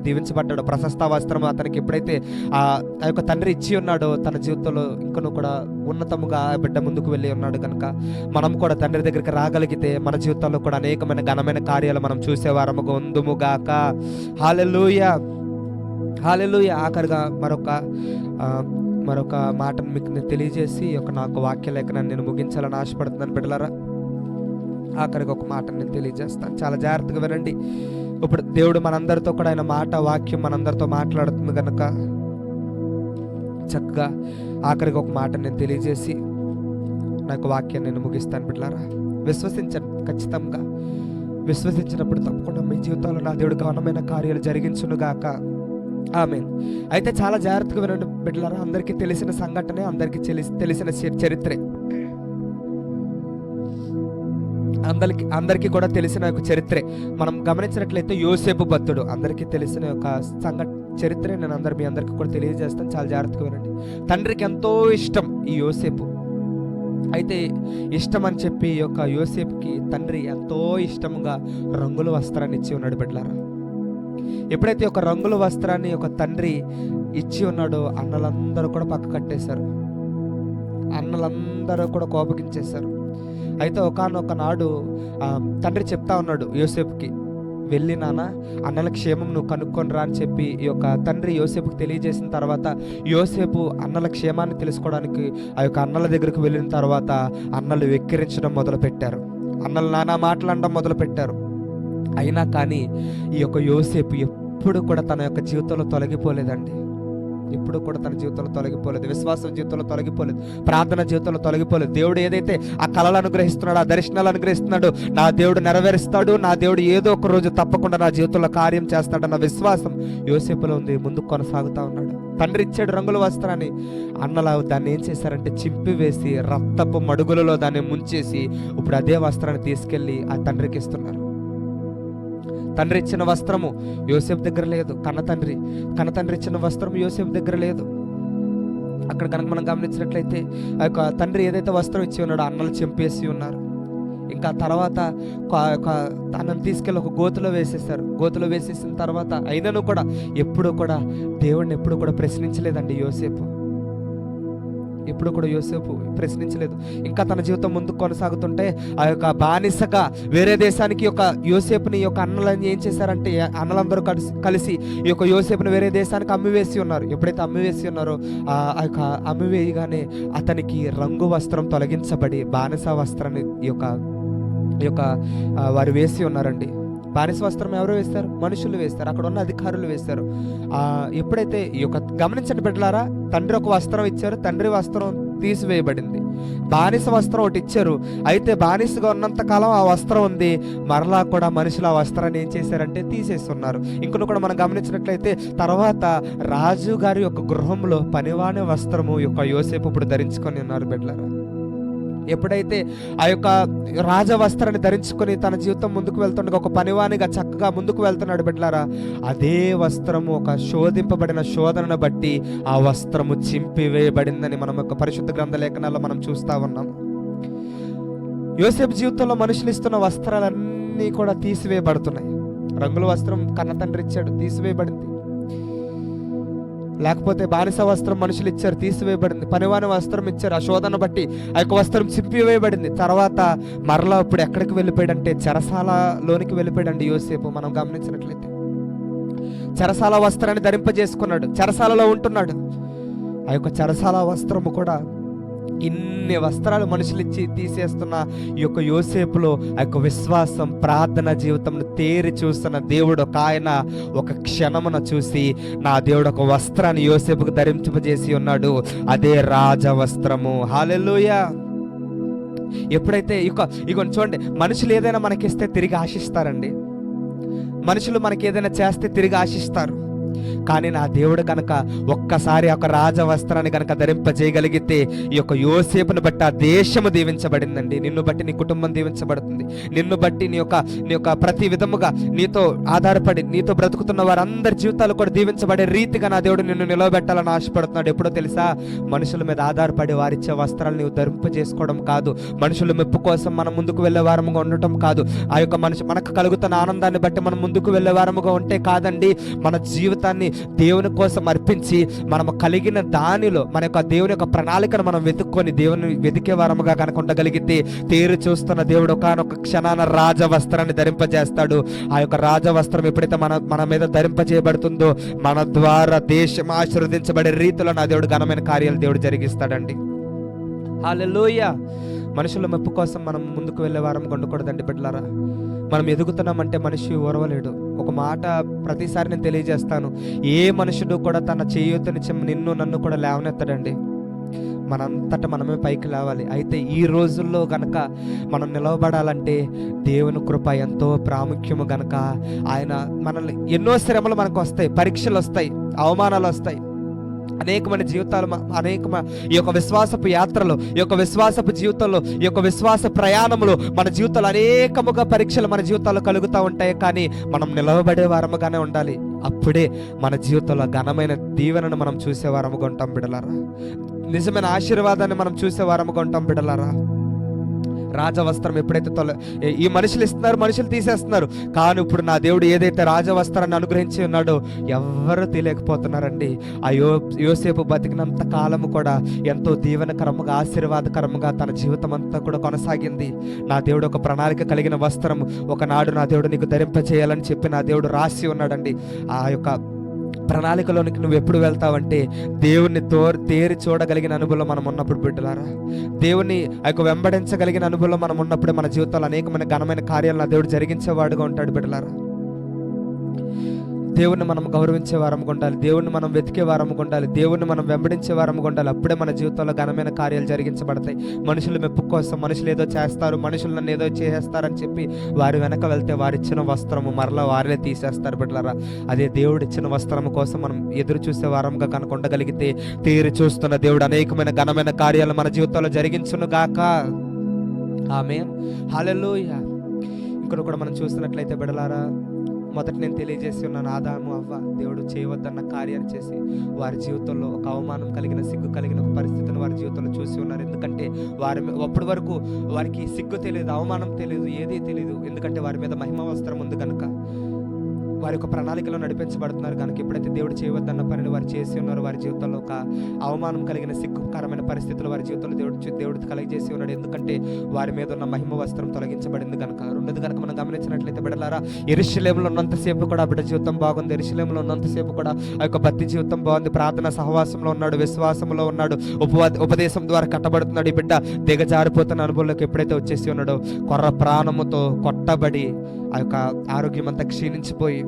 Speaker 1: దీవించబడ్డాడో, ప్రశస్త వస్త్రం అతనికి ఎప్పుడైతే ఆ యొక్క తండ్రి ఇచ్చి ఉన్నాడో, తన జీవితంలో ఇంకనూ కూడా ఉన్నతముగా బిడ్డ ముందుకు వెళ్ళి ఉన్నాడు కనుక మనం కూడా తండ్రి దగ్గరికి రాగలిగితే మన జీవితంలో కూడా అనేకమైన ఘనమైన కార్యాలు మనం చూసేవారముగా ఉందుముగాక. హల్లెలూయా, హల్లెలూయా. ఆఖరిగా మరొక మాటను మీకు నేను తెలియజేసి నాకు వాక్య లేఖనాన్ని నేను ముగించాలని ఆశపడుతున్నాను బిడ్డలారా. ఆఖరికి ఒక మాట నేను తెలియజేస్తాను, చాలా జాగ్రత్తగా వినండి. ఇప్పుడు దేవుడు మనందరితో కూడా ఆయన మాట వాక్యం మనందరితో మాట్లాడుతుంది కనుక చక్కగా ఆఖరికి ఒక మాట నేను తెలియజేసి నాకు వాక్యాన్ని నేను ముగిస్తాను. బిడ్డలారా, విశ్వసించండి. ఖచ్చితంగా విశ్వసించినప్పుడు తప్పకుండా మీ జీవితంలో నా దేవుడు ఘనమైన కార్యాలు జరిగించునుగాక. ఆమేన్. అయితే చాలా జాగ్రత్తగా వినండి బిడ్డలారా, అందరికీ తెలిసిన సంఘటనే, అందరికీ తెలిసిన చరిత్రే, అందరికీ కూడా తెలిసిన ఒక చరిత్రే. మనం గమనించినట్లయితే యోసేపు భక్తుడు అందరికీ తెలిసిన ఒక చరిత్రే నేను మీ అందరికీ కూడా తెలియజేస్తాను. చాలా జాగ్రత్తగా వినండి. తండ్రికి ఎంతో ఇష్టం ఈ యోసేపు. అయితే ఇష్టం అని చెప్పి ఈ యొక్క యోసేపుకి తండ్రి ఎంతో ఇష్టంగా రంగుల వస్త్రాన్ని ఇచ్చి ఉన్నాడు బిడ్డలారా. ఎప్పుడైతే ఒక రంగుల వస్త్రాన్ని ఒక తండ్రి ఇచ్చి ఉన్నాడో అన్నలందరూ కూడా పక్క కట్టేశారు, అన్నలందరూ కూడా కోపగించేశారు. అయితే ఒకానొక నాడు తండ్రి చెప్తా ఉన్నాడు యోసేపుకి, వెళ్ళి నాన్న అన్నల క్షేమం నువ్వు కనుక్కొని రా అని చెప్పి ఈ యొక్క తండ్రి యోసేపుకి తెలియజేసిన తర్వాత యోసేపు అన్నల క్షేమాన్ని తెలుసుకోవడానికి ఆ యొక్క అన్నల దగ్గరకు వెళ్ళిన తర్వాత అన్నలు వెక్కిరించడం మొదలుపెట్టారు, అన్నలు నానా మాట్లాడడం మొదలుపెట్టారు. అయినా కానీ ఈ యొక్క యోసేపు ఎప్పుడు కూడా తన యొక్క జీవితంలో తొలగిపోలేదండి. ఎప్పుడు కూడా తన జీవితంలో తొలగిపోలేదు, విశ్వాసం జీవితంలో తొలగిపోలేదు, ప్రార్థన జీవితంలో తొలగిపోలేదు. దేవుడు ఏదైతే ఆ కళలు అనుగ్రహిస్తున్నాడు, ఆ దర్శనాలు అనుగ్రహిస్తున్నాడు, నా దేవుడు నెరవేరుస్తాడు, నా దేవుడు ఏదో ఒక రోజు తప్పకుండా నా జీవితంలో కార్యం చేస్తాడన్న విశ్వాసం యోసేపులో ఉంది. ముందుకు కొనసాగుతూ ఉన్నాడు. తండ్రి ఇచ్చాడు రంగుల వస్త్రాన్ని, అన్నలా దాన్ని ఏం చేశారంటే చింపివేసి రక్తపు మడుగులలో దాన్ని ముంచేసి ఇప్పుడు అదే వస్త్రాన్ని తీసుకెళ్ళి ఆ తండ్రికి ఇస్తున్నారు. తండ్రి ఇచ్చిన వస్త్రము యోసేపు దగ్గర లేదు, కన్న తండ్రి ఇచ్చిన వస్త్రం యోసేపు దగ్గర లేదు. అక్కడ కనుక మనం గమనించినట్లయితే ఆ యొక్క తండ్రి ఏదైతే వస్త్రం ఇచ్చి ఉన్నాడో అన్నలు చింపేసి ఉన్నారు. ఇంకా తర్వాత తనను తీసుకెళ్ళి ఒక గోతులో వేసేసారు. గోతులో వేసేసిన తర్వాత అయినను కూడా ఎప్పుడు కూడా దేవుడిని ఎప్పుడు కూడా ప్రశ్నించలేదండి యోసేపు. ఎప్పుడు కూడా యోసేపు ప్రశ్నించలేదు. ఇంకా తన జీవితం ముందుకు కొనసాగుతుంటే ఆ యొక్క బానిసగా వేరే దేశానికి యొక్క యోసేపుని యొక్క అన్నలని ఏం చేశారంటే అన్నలందరూ కలిసి ఈ యొక్క యోసేపుని వేరే దేశానికి అమ్మివేసి ఉన్నారు. ఎప్పుడైతే అమ్మివేసి ఉన్నారో ఆ యొక్క అమ్మివేయగానే అతనికి రంగు వస్త్రం తొలగించబడి బానిస వస్త్రాన్ని ఈ యొక్క వారు వేసి ఉన్నారండి. బానిస వస్త్రం ఎవరు వేస్తారు? మనుషులు వేస్తారు, అక్కడ ఉన్న అధికారులు వేస్తారు. ఎప్పుడైతే ఈ యొక్క గమనించండి బిడ్డలారా, తండ్రి ఒక వస్త్రం ఇచ్చారు, తండ్రి వస్త్రం తీసివేయబడింది. బానిస వస్త్రం ఒకటి ఇచ్చారు, అయితే బానిసగా ఉన్నంత కాలం ఆ వస్త్రం ఉంది. మరలా కూడా మనుషులు ఆ వస్త్రాన్ని ఏం చేశారంటే తీసేస్తున్నారు. ఇంకొన్ని కూడా మనం గమనించినట్లయితే తర్వాత రాజు గారి యొక్క గృహంలో పనివాని వస్త్రము యొక్క యోసేపు ఇప్పుడు ధరించుకొని ఉన్నారు బిడ్డలారా. ఎప్పుడైతే ఆ యొక్క రాజవస్త్రాన్ని ధరించుకొని తన జీవితం ముందుకు వెళ్తుండగా ఒక పనివానిగా చక్కగా ముందుకు వెళ్తున్నాడు బిడ్డలారా, అదే వస్త్రము ఒక శోధింపబడిన శోధనను బట్టి ఆ వస్త్రము చింపివేయబడిందని మనం ఒక పరిశుద్ధ గ్రంథ లేఖనాల్లో మనం చూస్తా ఉన్నాం. యోసేపు జీవితంలో మనుషులు ఇస్తున్న వస్త్రాలన్నీ కూడా తీసివేయబడుతున్నాయి. రంగుల వస్త్రం కన్న తండ్రి ఇచ్చాడు, తీసివేయబడింది. లేకపోతే బానిస వస్త్రం మనుషులు ఇచ్చారు, తీసివేయబడింది. పనివాని వస్త్రం ఇచ్చారు, ఆ శోధన బట్టి ఆ యొక్క వస్త్రం చింపివేయబడింది. తర్వాత మరలా ఇప్పుడు ఎక్కడికి వెళ్ళిపోయాడంటే చెరసాలలోనికి వెళ్ళిపోయాడండి యోసేపు. మనం గమనించినట్లయితే చెరసాల వస్త్రాన్ని ధరింపజేసుకున్నాడు, చెరసాలలో ఉంటున్నాడు. ఆ యొక్క చెరసాల వస్త్రము కూడా ఇన్ని వస్త్రాలు మనుషులు ఇచ్చి తీసేస్తున్న ఈ యొక్క యోసేపులో ఆ యొక్క విశ్వాసం ప్రార్థన జీవితంను తేరి చూస్తున్న దేవుడు ఒక ఆయన ఒక క్షణమున చూసి నా దేవుడు ఒక వస్త్రాన్ని యోసేపుకు ధరింపజేసి ఉన్నాడు, అదే రాజవస్త్రము. హల్లెలూయా. ఎప్పుడైతే ఇగో చూడండి, మనుషులు ఏదైనా మనకిస్తే తిరిగి ఆశిస్తారండి, మనుషులు మనకి ఏదైనా చేస్తే తిరిగి ఆశిస్తారు. కానీ నా దేవుడు కనుక ఒక్కసారి ఒక రాజవస్త్రాన్ని కనుక ధరింపజేయగలిగితే ఈ యొక్క యోసేపును బట్టి ఆ దేశము దీవించబడిందండి. నిన్ను బట్టి నీ కుటుంబం దీవించబడుతుంది, నిన్ను బట్టి నీ యొక్క ప్రతి విధముగా నీతో ఆధారపడి నీతో బ్రతుకుతున్న వారందరి జీవితాలు కూడా దీవించబడే రీతిగా నా దేవుడు నిన్ను నిలవబెట్టాలని ఆశపడుతున్నాడు. ఎప్పుడో తెలుసా? మనుషుల మీద ఆధారపడి వారిచ్చే వస్త్రాలు నీవు ధరింపజేసుకోవడం కాదు, మనుషుల మెప్పు కోసం మనం ముందుకు వెళ్ళే వారముగా ఉండటం కాదు, ఆ యొక్క మనకు కలుగుతున్న ఆనందాన్ని బట్టి మనం ముందుకు వెళ్ళే వారముగా ఉంటే కాదండి. మన జీవితాన్ని దేవుని కోసం అర్పించి మనము కలిగిన దానిలో మన యొక్క దేవుని యొక్క ప్రణాళికను మనం వెతుక్కొని దేవుని వెతికే వారముగా కనుక ఉండగలిగితే తేరు చూస్తున్న దేవుడు ఒకనొక క్షణాన రాజవస్త్రాన్ని ధరింపజేస్తాడు. ఆ యొక్క రాజవస్త్రం ఎప్పుడైతే మన మీద ధరింపజేయబడుతుందో మన ద్వారా దేశం ఆశీర్వదించబడే రీతిలో నా దేవుడు ఘనమైన కార్యాలు దేవుడు జరిగిస్తాడండి. హల్లెలూయా. మనుషుల మెప్పు కోసం మనం ముందుకు వెళ్ళే వారం ఉండకూడదండి బిడ్డలారా. మనం ఎదుగుతున్నామంటే మనిషి ఓర్వలేడు. ఒక మాట ప్రతిసారి నేను తెలియజేస్తాను, ఏ మనుషుడు కూడా తన చేయూతనిచ్చి నిన్ను నన్ను కూడా లేవనెత్తడండి. మనంతట మనమే పైకి లేవాలి. అయితే ఈ రోజుల్లో గనక మనం నిలవబడాలంటే దేవుని కృప ఎంతో ప్రాముఖ్యము గనక ఆయన మనల్ని ఎన్నో శ్రమలు మనకు వస్తాయి, పరీక్షలు వస్తాయి, అవమానాలు వస్తాయి, అనేకమైన జీవితాలు ఈ యొక్క విశ్వాసపు యాత్రలో, ఈ యొక్క విశ్వాసపు జీవితంలో, ఈ యొక్క విశ్వాస ప్రయాణంలో మన జీవితాలు అనేకముగా పరీక్షలు మన జీవితాల్లో కలుగుతూ ఉంటాయి. కానీ మనం నిలవబడే వారముగానే ఉండాలి. అప్పుడే మన జీవితంలో ఘనమైన దీవెనను మనం చూసే వారముగా ఉంటాం బిడ్డలారా. నిజమైన ఆశీర్వాదాన్ని మనం చూసే వారముగా ఉంటాం బిడ్డలారా. రాజవస్త్రం ఎప్పుడైతే ఈ మనుషులు ఇస్తున్నారు, మనుషులు తీసేస్తున్నారు. కానీ ఇప్పుడు నా దేవుడు ఏదైతే రాజవస్త్రాన్ని అనుగ్రహించి ఉన్నాడో ఎవరు తెలియకపోతున్నారండి. ఆ యోసేపు బతికినంత కాలము కూడా ఎంతో దీవెనకరముగా, ఆశీర్వాదకరముగా తన జీవితం అంతా కూడా కొనసాగింది. నా దేవుడు ఒక ప్రణాళిక కలిగిన వస్త్రం ఒకనాడు నా దేవుడు నీకు ధరింపచేయాలని చెప్పి నా దేవుడు రాసి ఉన్నాడండి. ఆ యొక్క ప్రణాళికలోనికి నువ్వు ఎప్పుడు వెళ్తావంటే దేవుణ్ణి తేరి చూడగలిగిన అనుభవం మనం ఉన్నప్పుడు బిడ్డలారా. దేవుణ్ణి ఆ యొక్క వెంబడించగలిగిన అనుభవం మనం ఉన్నప్పుడే మన జీవితంలో అనేకమైన ఘనమైన కార్యాలు నా దేవుడు జరిగించేవాడుగా ఉంటాడు బిడ్డలారా. దేవుణ్ణి మనం గౌరవించే వారముగా ఉండాలి, దేవుణ్ణి మనం వెతికే వారముగా ఉండాలి, దేవుణ్ణి మనం వెంబడించే వారముగా ఉండాలి. అప్పుడే మన జీవితంలో ఘనమైన కార్యాలు జరిగించబడతాయి. మనుషుల మెప్పు కోసం మనుషులు ఏదో చేస్తారు, మనుషులు నన్ను ఏదో చేసేస్తారని చెప్పి వారి వెనక వెళ్తే వారిచ్చిన వస్త్రము మరలా వారినే తీసేస్తారు బిడ్డలారా. అదే దేవుడిచ్చిన వస్త్రము కోసం మనం ఎదురు చూసే వారముగా కనుక ఉండగలిగితే తీరి చూస్తున్న దేవుడు అనేకమైన ఘనమైన కార్యాలు మన జీవితంలో జరిగించును గాక. ఆమేన్, హల్లెలూయా. ఇంకొక కూడా మనం చూస్తున్నట్లయితే బిడ్డలారా, మొదట నేను తెలియజేసి ఉన్నాను, ఆదాము అవ్వ దేవుడు చేయవద్దన్న కార్యాన్ని చేసి వారి జీవితంలో ఒక అవమానం కలిగిన, సిగ్గు కలిగిన ఒక పరిస్థితిని వారి జీవితంలో చూసి ఉన్నారు. ఎందుకంటే అప్పటి వరకు వారికి సిగ్గు తెలియదు, అవమానం తెలియదు, ఏదీ తెలియదు. ఎందుకంటే వారి మీద మహిమ వస్త్రం ఉంది కనుక వారి యొక్క ప్రణాళికలో నడిపించబడుతున్నారు కనుక ఎప్పుడైతే దేవుడు చేయవద్దన్న పనిని వారు చేసి ఉన్నారు, వారి జీవితంలో ఒక అవమానం కలిగిన, సిగ్గుకరమైన పరిస్థితులు వారి జీవితంలో దేవుడు కలిగజేసి ఉన్నాడు. ఎందుకంటే వారి మీద ఉన్న మహిమ వస్త్రం తొలగించబడింది కనుక. రెండోది కనుక మనం గమనించినట్లయితే బిడ్డలారా, యెరూషలేములో ఉన్నంతసేపు కూడా బిడ్డ జీవితం బాగుంది, యెరూషలేములో ఉన్నంతసేపు కూడా ఆ యొక్క భక్తి జీవితం బాగుంది, ప్రార్థన సహవాసంలో ఉన్నాడు, విశ్వాసంలో ఉన్నాడు, ఉపదేశం ద్వారా కట్టబడుతున్నాడు. ఈ బిడ్డ దిగజారిపోతున్న అనుభవంలోకి ఎప్పుడైతే వచ్చేసి ఉన్నాడో కొర్ర ప్రాణముతో కొట్టబడి ఆ యొక్క ఆరోగ్యం అంతా క్షీణించిపోయి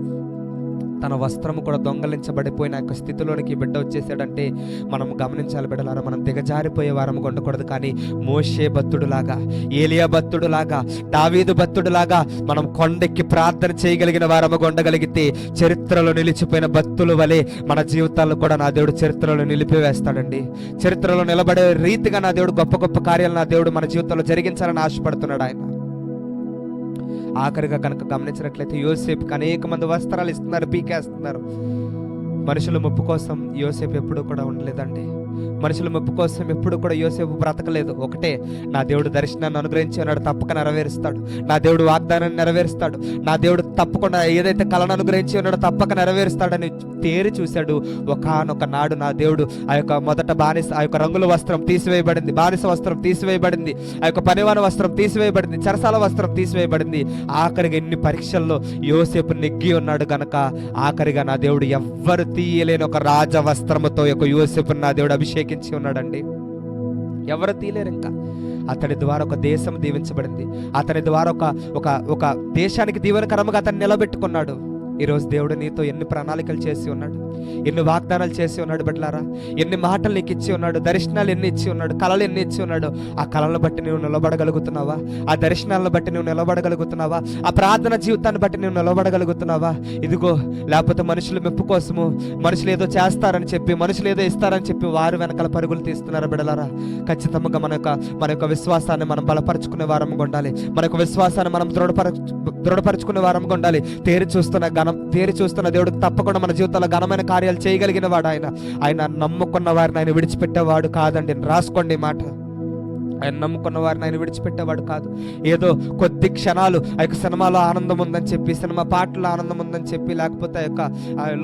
Speaker 1: తన వస్త్రము కూడా దొంగలించబడిపోయిన యొక్క స్థితిలోనికి బిడ్డ వచ్చేసాడంటే మనం గమనించాలి బిడ్డలారా, మనం దిగజారిపోయే వారము ఉండకూడదు. కానీ మోషే భక్తుడులాగా, ఏలియా భక్తుడులాగా, దావీదు భక్తుడులాగా మనం కొండెక్కి ప్రార్థన చేయగలిగిన వారము ఉండగలిగితే చరిత్రలో నిలిచిపోయిన భక్తుల వలె మన జీవితాలను కూడా నా దేవుడు చరిత్రలో నిలిపివేస్తాడండి. చరిత్రలో నిలబడే రీతిగా నా దేవుడు గొప్ప గొప్ప కార్యాలు నా దేవుడు మన జీవితంలో జరిగించాలని ఆశపడుతున్నాడు ఆయన. ఆఖరిగా కనుక గమనించినట్లయితే యోసేపుకి అనేక మంది వస్త్రాలు ఇస్తున్నారు, పీకేస్తున్నారు. మనుషుల ముప్పు కోసం యోసేపు ఎప్పుడు కూడా ఉండలేదండి. మనుషుల మెప్పు కోసం ఎప్పుడు కూడా యోసేపు బ్రతకలేదు. ఒకటే, నా దేవుడు దర్శనాన్ని అనుగ్రహించి ఉన్నాడు, తప్పక నెరవేరుస్తాడు. నా దేవుడు వాగ్దానాన్ని నెరవేరుస్తాడు. నా దేవుడు తప్పకుండా ఏదైతే కళను అనుగ్రహించి ఉన్నాడో తప్పక నెరవేరుస్తాడని తేరి చూశాడు. ఒకానొక నాడు నా దేవుడు ఆ యొక్క మొదట ఆ యొక్క రంగుల వస్త్రం తీసివేయబడింది, బానిస వస్త్రం తీసివేయబడింది, ఆ యొక్క పనివాన వస్త్రం తీసివేయబడింది, చెరసాల వస్త్రం తీసివేయబడింది. ఆఖరిగా ఎన్ని పరీక్షల్లో యోసేపు నెగ్గి ఉన్నాడు గనక ఆఖరిగా నా దేవుడు ఎవ్వరు తీయలేని ఒక రాజ వస్త్రముతో యొక్క యోసేపుని నా దేవుడు అభిషేకించి ఉన్నాడండి. ఎవరు తీయలేరు. ఇంకా అతని ద్వారా ఒక దేశం దీవించబడింది. అతని ద్వారా ఒక దేశానికి దీవెనకరముగా అతన్ని నిలబెట్టుకున్నాడు. ఈరోజు దేవుడు నీతో ఎన్ని ప్రణాళికలు చేసి ఉన్నాడు, ఎన్ని వాగ్దానాలు చేసి ఉన్నాడు బిడ్డలారా, ఎన్ని మాటలు నీకు ఇచ్చి ఉన్నాడు, దర్శనాలు ఎన్ని ఇచ్చి ఉన్నాడు, కళలు ఎన్ని ఇచ్చి ఉన్నాడు. ఆ కళలను బట్టి నువ్వు నిలబడగలుగుతున్నావా? ఆ దర్శనాలను బట్టి నువ్వు నిలబడగలుగుతున్నావా? ఆ ప్రార్థన జీవితాన్ని బట్టి నువ్వు నిలబడగలుగుతున్నావా? ఇదిగో, లేకపోతే మనుషుల మెప్పు కోసము, మనుషులు ఏదో చేస్తారని చెప్పి, మనుషులు ఏదో ఇస్తారని చెప్పి వారు వెనకాల పరుగులు తీస్తున్నారు బిడ్డలారా. ఖచ్చితంగా మన యొక్క విశ్వాసాన్ని మనం బలపరుచుకునే వారంగా ఉండాలి. మన యొక్క విశ్వాసాన్ని మనం దృఢపరుచుకునే వారంగా ఉండాలి. తేరి చూస్తున్న దేవుడికి తప్పకుండా మన జీవితంలో ఘనమైన కార్యాలు చేయగలిగిన వాడు ఆయన నమ్ముకున్న వారిని ఆయన విడిచిపెట్టేవాడు కాదండి. రాసుకోండి ఈ మాట. ఆయన నమ్ముకున్న వారిని ఆయన విడిచిపెట్టేవాడు కాదు. ఏదో కొద్ది క్షణాలు ఆ యొక్క సినిమాలో ఆనందం ఉందని చెప్పి, సినిమా పాటలో ఆనందం ఉందని చెప్పి, లేకపోతే ఆ యొక్క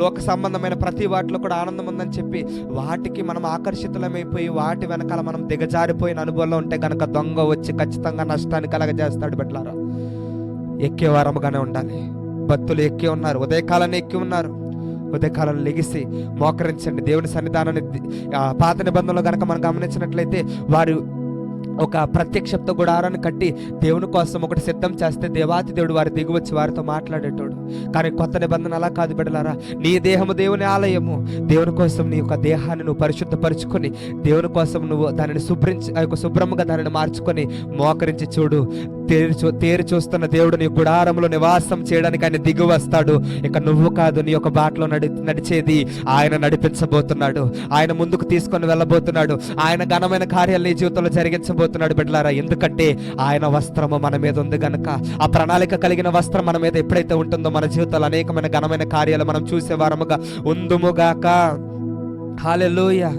Speaker 1: లోక సంబంధమైన ప్రతి వాటిలో కూడా ఆనందం ఉందని చెప్పి వాటికి మనం ఆకర్షితులమైపోయి వాటి వెనకాల మనం దిగజారిపోయిన అనుభవంలో ఉంటే కనుక దొంగ వచ్చి ఖచ్చితంగా నష్టాన్ని కలగజేస్తాడు బిడ్డలారా. ఎక్కేవారముగానే ఉండాలి. భక్తులు ఎక్కి ఉన్నారు, ఉదయకాలాన్ని ఎక్కి ఉన్నారు. ఉదయకాలం లెగిసి మోకరించండి దేవుని సన్నిధానాన్ని. పాత నిబంధనలో కనుక మనం గమనించినట్లయితే వారు ఒక ప్రత్యక్షత గుడారాన్ని కట్టి దేవుని కోసం ఒకటి సిద్ధం చేస్తే దేవాతి దేవుడు వారి దిగువచ్చి వారితో మాట్లాడేటోడు. కానీ కొత్త నిబంధన అలా కాదు బిడ్డలారా. నీ దేహము దేవుని ఆలయము. దేవుని కోసం నీ యొక్క దేహాన్ని నువ్వు పరిశుద్ధపరుచుకొని దేవుని కోసం నువ్వు దానిని శుభ్రముగా దానిని మార్చుకొని మోకరించి చూడు. తేరి చూస్తున్న దేవుడు నీ గుడారంలో నివాసం చేయడానికి ఆయన దిగు వస్తాడు. ఇక నువ్వు కాదు, నీ యొక్క బాటలో నడిచేది ఆయన నడిపించబోతున్నాడు. ఆయన ముందుకు తీసుకొని వెళ్ళబోతున్నాడు. ఆయన ఘనమైన కార్యాలు నీ జీవితంలో జరిగించబోతున్నాడు బిడ్డలారా. ఎందుకంటే ఆయన వస్త్రము మన మీద ఉంది గనుక. ఆ ప్రణాళిక కలిగిన వస్త్రం మన మీద ఎప్పుడైతే ఉంటుందో మన జీవితంలో అనేకమైన ఘనమైన కార్యాలు మనం చూసేవారముగా ఉందుముగాక. హల్లెలూయా,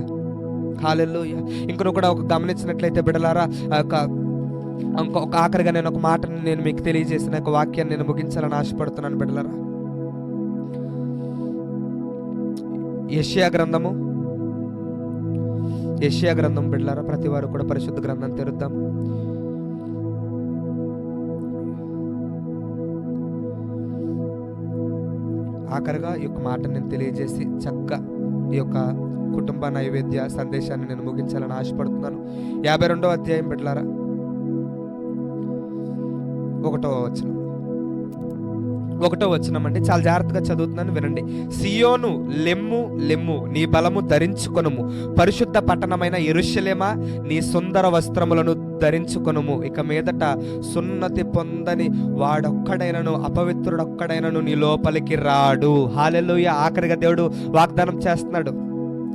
Speaker 1: హల్లెలూయా. ఇంకొక కూడా ఒక గమనించినట్లయితే బిడ్డలారా, ఒక ఆఖరిగా నేను ఒక మాటను నేను మీకు తెలియజేసిన ఒక వాక్యాన్ని నేను ముగించాలని ఆశపడుతున్నాను బిడ్డలారా. యెషయా గ్రంథం బిడ్డలారా, ప్రతి వారు కూడా పరిశుద్ధ గ్రంథం తెరుద్దాం. ఆఖరిగా ఈ యొక్క మాటను నేను తెలియజేసి ఈ యొక్క కుటుంబ నైవేద్య సందేశాన్ని నేను ముగించాలని ఆశపడుతున్నాను. 52వ అధ్యాయం బిడ్డలారా, 1వ వచనం అంటే చాలా జాగ్రత్తగా చదువుతున్నాను, వినండి. సియోను లెమ్ము లెమ్ము, నీ బలము ధరించుకొనుము. పరిశుద్ధ పట్టణమైన యెరూషలేమా, నీ సుందర వస్త్రములను ధరించుకొనుము. ఇక మీదట సున్నతి పొందని వాడొక్కడైనను అపవిత్రుడొక్కడైనను నీ లోపలికి రాడు. హల్లెలూయా. ఆఖరిగా దేవుడు వాగ్దానం చేస్తున్నాడు.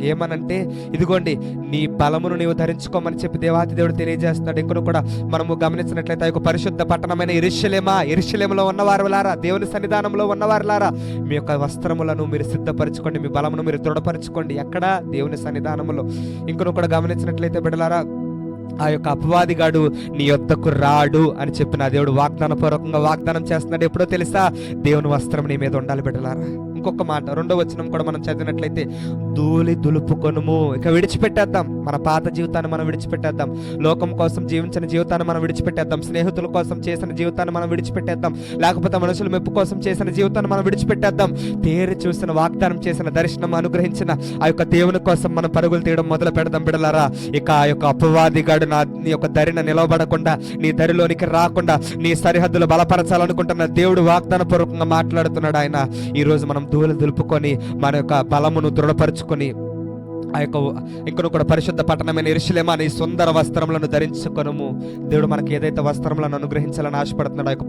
Speaker 1: ఏమనంటే, ఇదిగోండి నీ బలమును నీవు ధరించుకోమని చెప్పి దేవాతి దేవుడు తెలియజేస్తున్నాడు. ఇక్కడ కూడా మనము గమనించినట్లయితే ఆ యొక్క పరిశుద్ధ పట్టణమైన యెరూషలేములో ఉన్నవారులారా, దేవుని సన్నిధానంలో ఉన్నవారులారా, మీ యొక్క వస్త్రములను మీరు సిద్ధపరచుకోండి, మీ బలమును మీరు దృఢపరచుకోండి. ఎక్కడ? దేవుని సన్నిధానంలో. ఇంకొక కూడా గమనించినట్లయితే బిడ్డలారా, ఆ యొక్క అపవాదిగాడు నీ యొద్దకు రాడు అని చెప్పి నా దేవుడు వాగ్దానపూర్వకంగా వాగ్దానం చేస్తున్నాడు. ఎప్పుడో తెలుసా? దేవుని వస్త్రం నీ మీద ఉండాలి బిడ్డలారా. ఇంకొక మాట, 2వ వచనం కూడా మనం చదివినట్లయితే, ధూళి దులుపుకొనుము. ఇక విడిచిపెట్టేద్దాం, మన పాత జీవితాన్ని మనం విడిచిపెట్టేద్దాం. లోకం కోసం జీవించిన జీవితాన్ని మనం విడిచిపెట్టేద్దాం. స్నేహితుల కోసం చేసిన జీవితాన్ని మనం విడిచిపెట్టేద్దాం. లేకపోతే మనుషుల మెప్పు కోసం చేసిన జీవితాన్ని మనం విడిచిపెట్టేద్దాం. తేరి చూసిన, వాగ్దానం చేసిన, దర్శనం అనుగ్రహించిన ఆ యొక్క దేవుని కోసం మనం పరుగులు తీయడం మొదలు పెడదాం బిడ్డలారా. ఇక ఆ యొక్క అపవాదిగాడు నీ యొక్క దరిన నిలవబడకుండా, నీ దరిలోనికి రాకుండా, నీ సరిహద్దులు బలపరచాలనుకుంటున్న దేవుడు వాగ్దాన పూర్వకంగా మాట్లాడుతున్నాడు. ఆయన ఈరోజు మనం ధూళి దులుపుకొని మన యొక్క బలమును దృఢపరుచుకొని ఆ యొక్క ఇంకొక కూడా పరిశుద్ధ పట్టణమైన యెరూషలేమా, నీ సుందర వస్త్రములను ధరించుకొనుము. దేవుడు మనకి ఏదైతే వస్త్రములను అనుగ్రహించాలని ఆశపడుతున్నాడు, ఆ యొక్క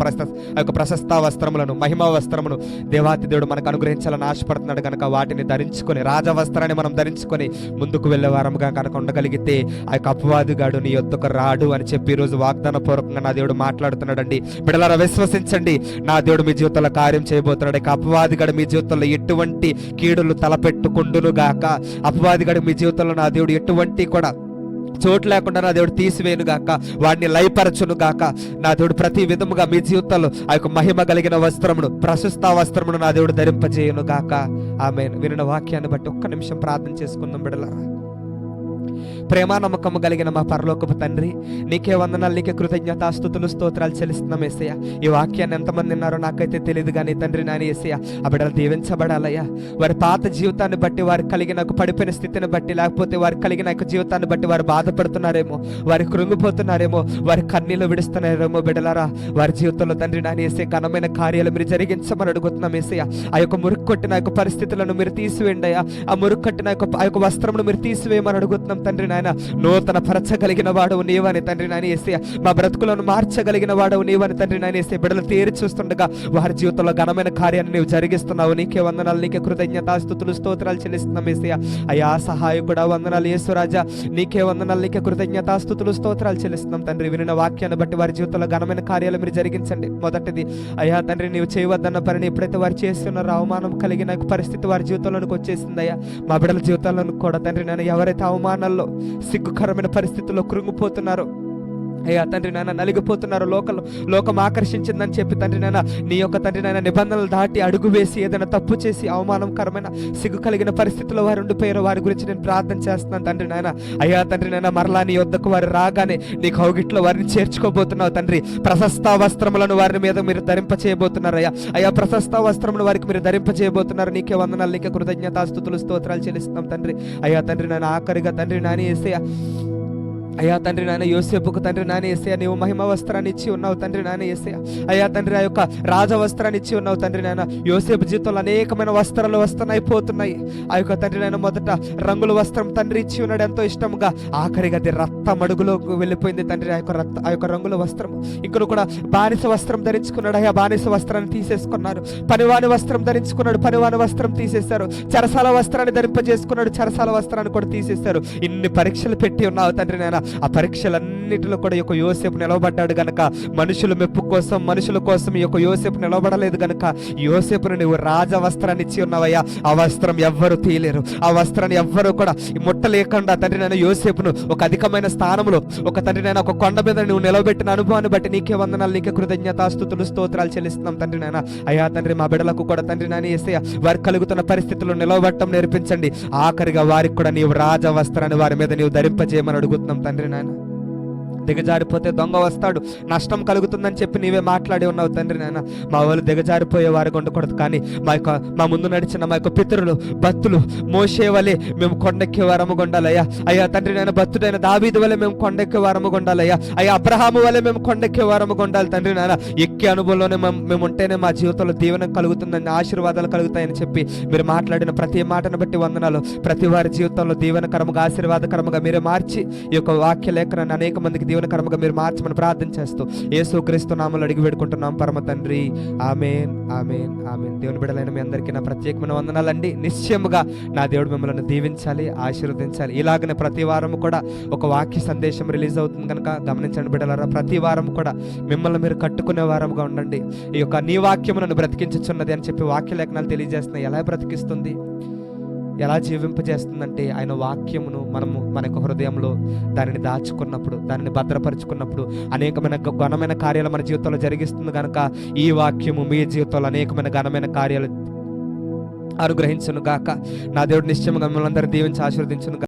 Speaker 1: ప్రశస్త వస్త్రములను, మహిమా వస్త్రమును దేవాతి దేవుడు మనకు అనుగ్రహించాలని ఆశపడుతున్నాడు కనుక వాటిని ధరించుకొని, రాజవస్త్రాన్ని మనం ధరించుకొని ముందుకు వెళ్ళే వారముగా కనుక ఉండగలిగితే ఆ యొక్క అపవాదిగాడు నీ యొద్దకు రాడు అని చెప్పి ఈరోజు వాగ్దాన పూర్వకంగా నా దేవుడు మాట్లాడుతున్నాడండి. బిడ్డలారా, విశ్వసించండి, నా దేవుడు మీ జీవితంలో కార్యం చేయబోతున్నాడు. ఇక అపవాదిగాడు మీ జీవితంలో ఎటువంటి కీడులు తలపెట్టుకుండును గాక. అపవాదిగాడు మీ జీవితంలో నా దేవుడు ఎటువంటి కూడా చోటు లేకుండా నా దేవుడు తీసివేయును గాక, వాడిని లయపరచును గాక. నా దేవుడు ప్రతి విధముగా మీ జీవితంలో ఆ యొక్క మహిమ కలిగిన వస్త్రమును, ప్రశస్త వస్త్రమును నా దేవుడు ధరింపజేయును గాక. ఆమేన్. వినిన వాక్యాన్ని బట్టి ఒక్క నిమిషం ప్రార్థన చేసుకుందాం బిడ్డలారా. ప్రేమ నమ్మకము కలిగిన మా పరలోకపు తండ్రి, నీకే వందనాలు, నీకే కృతజ్ఞతాస్తుతులు స్తోత్రాలు చెల్లిస్తున్నాం యేసయ్య. ఈ వాక్యాన్ని ఎంతమంది విన్నారో నాకైతే తెలియదు కానీ తండ్రి నాని యేసయ్య, ఆ బిడ్డలు దీవించబడాలయ్యా. వారి పాత జీవితాన్ని బట్టి, వారికి కలిగిన పడిపోయిన స్థితిని బట్టి, లేకపోతే వారికి కలిగిన జీవితాన్ని బట్టి వారు బాధపడుతున్నారేమో, వారి కృంగిపోతున్నారేమో, వారి కన్నీళ్ళు విడుస్తున్నారేమో బిడ్డలారా. వారి జీవితంలో తండ్రి నాని యేసయ్య ఘనమైన కార్యాలు మీరు జరిగించమని అడుగుతున్నాం యేసయ్య. ఆ యొక్క మురుగు కొట్టిన యొక్క పరిస్థితులను మీరు తీసివేయండి అయ్యా. ఆ మురుగు కట్టిన ఆ యొక్క వస్త్రమును మీరు తీసివేయమని అడుగుతున్నాం తండ్రి నాయన. నూతన పరచగలిగిన వాడవు నీవని తండ్రి నాయన యేసయ్య. మా బ్రతుకులను మార్చగలిగిన వాడవు నీవని తండ్రి నాయన యేసయ్య. బిడ్డలు తేరి చూస్తుండగా వారి జీవితంలో ఘనమైన కార్యాన్ని నీవు జరిగిస్తున్నావు. నీకే వందనాలు, నీకే కృతజ్ఞతాస్తుతులు స్తోత్రాలు చెల్లిస్తున్నాం యేసయ్య. అయ్యా సహాయకుడా వందనాలు యేసురాజా, నీకే వందనాలు, నీకే కృతజ్ఞతాస్తుతులు స్తోత్రాలు చెల్లిస్తున్నాం తండ్రి. వినిన వాక్యాన్ని బట్టి వారి జీవితంలో ఘనమైన కార్యాలు మీరు జరిగించండి. మొదటిది అయ్యా తండ్రి, నీవు చేయవద్దన్న పనిని ఎప్పుడైతే వారు చేస్తున్నారో అవమానం కలిగిన పరిస్థితి వారి జీవితంలోనికి వచ్చేసింది అయ్యా. మా బిడ్డల జీవితాలను కూడా తండ్రి నాయన ఎవరైతే అవమానాల్లో, సిగ్గుకరమైన పరిస్థితుల్లో కృంగిపోతున్నారో అయ్యా తండ్రి నాయన, నలిగిపోతున్నారు, లోకం ఆకర్షించిందని చెప్పి తండ్రి నాయన నీ యొక్క తండ్రి నాయన నిబంధనలు దాటి అడుగు వేసి ఏదైనా తప్పు చేసి అవమానకరమైన సిగ్గు కలిగిన పరిస్థితుల్లో వారు ఉండిపోయారు. వారి గురించి నేను ప్రార్థన చేస్తున్నాను తండ్రి నాయన. అయ్యా తండ్రి నాయన, మరలా నీ వద్దకు వారు రాగానే నీ కౌగిట్లో వారిని చేర్చుకోబోతున్నావు తండ్రి. ప్రశస్త వస్త్రములను వారి మీద మీరు ధరింపచేయబోతున్నారు అయ్యా. అయ్యా ప్రశస్త వస్త్రములు వారికి మీరు ధరింపచేయబోతున్నారు. నీకే వందనాలు, నీకే కృతజ్ఞతాస్తుతులు స్తోత్రాలు చెల్లిస్తున్నాం తండ్రి. అయ్యా తండ్రి నాయన, ఆఖరిగా తండ్రి నాని యేసయ్య అయ్యా తండ్రి నాయన యోసేపుకు తండ్రి నాయన యేసయ్య నీవు మహిమ వస్త్రాన్ని ఇచ్చి ఉన్నావు తండ్రి నాయన యేసయ్య. అయ్యా తండ్రి ఆ యొక్క రాజ వస్త్రాన్ని ఇచ్చి ఉన్నావు తండ్రి నాయన. యోసేపు జీవితంలో అనేకమైన వస్త్రాలు వస్తున్నాయి పోతున్నాయి. ఆ యొక్క తండ్రి నాయన మొదట రంగుల వస్త్రం తండ్రి ఇచ్చి ఉన్నాడు ఎంతో ఇష్టంగా, ఆఖరిగా అది రక్తం అడుగులోకి వెళ్ళిపోయింది తండ్రి ఆ యొక్క రంగుల వస్త్రం. ఇక్కడ కూడా బానిస వస్త్రం ధరించుకున్నాడు. అయ్యా బానిస వస్త్రాన్ని తీసేసుకున్నారు. పనివాని వస్త్రం ధరించుకున్నాడు, పనివాని వస్త్రం తీసేశారు. చెరసాల వస్త్రాన్ని ధరింపజేసుకున్నాడు, చెరసాల వస్త్రాన్ని కూడా తీసేశారు. ఇన్ని పరీక్షలు పెట్టి ఉన్నావు తండ్రి నాయన. ఆ పరీక్షలన్నిటిలో కూడా ఈ యొక్క యోసేపు నిలవబడ్డాడు గనక, మనుషుల మెప్పు కోసం మనుషుల కోసం ఈ యొక్క యోసేపు నిలవబడలేదు గనక యోసేపును నువ్వు రాజ వస్త్రాన్ని ఇచ్చి ఉన్నావయ్యా. ఆ వస్త్రం ఎవ్వరు తీయలేరు, ఆ వస్త్రాన్ని ఎవ్వరు కూడా ముట్టలేకుండా తండ్రి నాయన యోసేపును ఒక అధికమైన స్థానంలో ఒక తండ్రి నాయన ఒక కొండ మీద నువ్వు నిలవబెట్టిన అనుభవాన్ని బట్టి నీకే వందనాలు, నీకే కృతజ్ఞతాస్తుతులు స్తోత్రాలు చెల్లిస్తున్నాం తండ్రి నాయన. అయ్యా తండ్రి మా బిడ్డలకు కూడా తండ్రి నాయన యేసయ్య వారికి కలుగుతున్న పరిస్థితుల్లో నిలవబట్టం నేర్పించండి. ఆఖరిగా వారికి కూడా నీవు రాజ వస్త్రాన్ని వారి మీద నీవు ధరింపజేయమని అడుగుతున్నాం తండ్రి నాయన. దిగజారిపోతే దొంగ వస్తాడు, నష్టం కలుగుతుందని చెప్పి నీవే మాట్లాడి ఉన్నావు తండ్రి నాయన. మా వాళ్ళు దిగజారిపోయే వారికి ఉండకూడదు, కానీ మా ముందు నడిచిన మా యొక్క పితరులు భక్తులు మోషే వలె మేము కొండెక్కే వారము కొండాలయ్యా. అయ్యా తండ్రి నాయన భక్తుడైన దావీదు వలె మేము కొండెక్కే వారము కొండాలయ్యా. అయ్యా అబ్రహాము వలె మేము కొండెక్కే వారము కొండాలి తండ్రి నాయన. ఎక్కే అనుభవంలోనే మేము ఉంటేనే మా జీవితంలో దీవెన కలుగుతుందని, ఆశీర్వాదాలు కలుగుతాయని చెప్పి మీరు మాట్లాడిన ప్రతి మాటను బట్టి వందనాలు. ప్రతి వారి జీవితంలో దీవెనకరముగా ఆశీర్వాదకరముగా మీరే మార్చి ఈ యొక్క వాక్య లేఖనాన్ని అనేక మందికి దీవెనకరముగా మీరు మార్చమని ప్రార్థన చేస్తూ యేసుక్రీస్తు నామములో అడిగి వేడుకుంటున్నాం పరమ తండ్రి. ఆమేన్, ఆమేన్, ఆమేన్. దేవుని బిడ్డలైన మీ అందరికీ నా ప్రత్యేకమైన వందనాలండి. నిశ్చయముగా నా దేవుడు మిమ్మల్ని దీవించాలి, ఆశీర్వదించాలి. ఇలాగనే ప్రతి వారం కూడా ఒక వాక్య సందేశం రిలీజ్ అవుతుంది కనుక గమనించండి బిడ్డలారా. ప్రతి వారం కూడా మిమ్మల్ని మీరు కట్టుకునే వారముగా ఉండండి. ఈ యొక్క నీ వాక్యము నన్ను బ్రతికించుచున్నది అని చెప్పి వాక్య లేఖనాలు తెలియజేస్తున్నాయి. ఎలా బ్రతికిస్తుంది, ఎలా జీవింపజేస్తుందంటే ఆయన వాక్యమును మనము మన యొక్క హృదయంలో దానిని దాచుకున్నప్పుడు, దానిని భద్రపరుచుకున్నప్పుడు అనేకమైన ఘనమైన కార్యాలు మన జీవితంలో జరిగిస్తుంది కనుక ఈ వాక్యము మీ జీవితంలో అనేకమైన ఘనమైన కార్యాలు అనుగ్రహించును గాక. నా దేవుడు నిశ్చయంగా మిమ్మల్ని అందరూ దీవించి ఆశీర్వదించును గాక.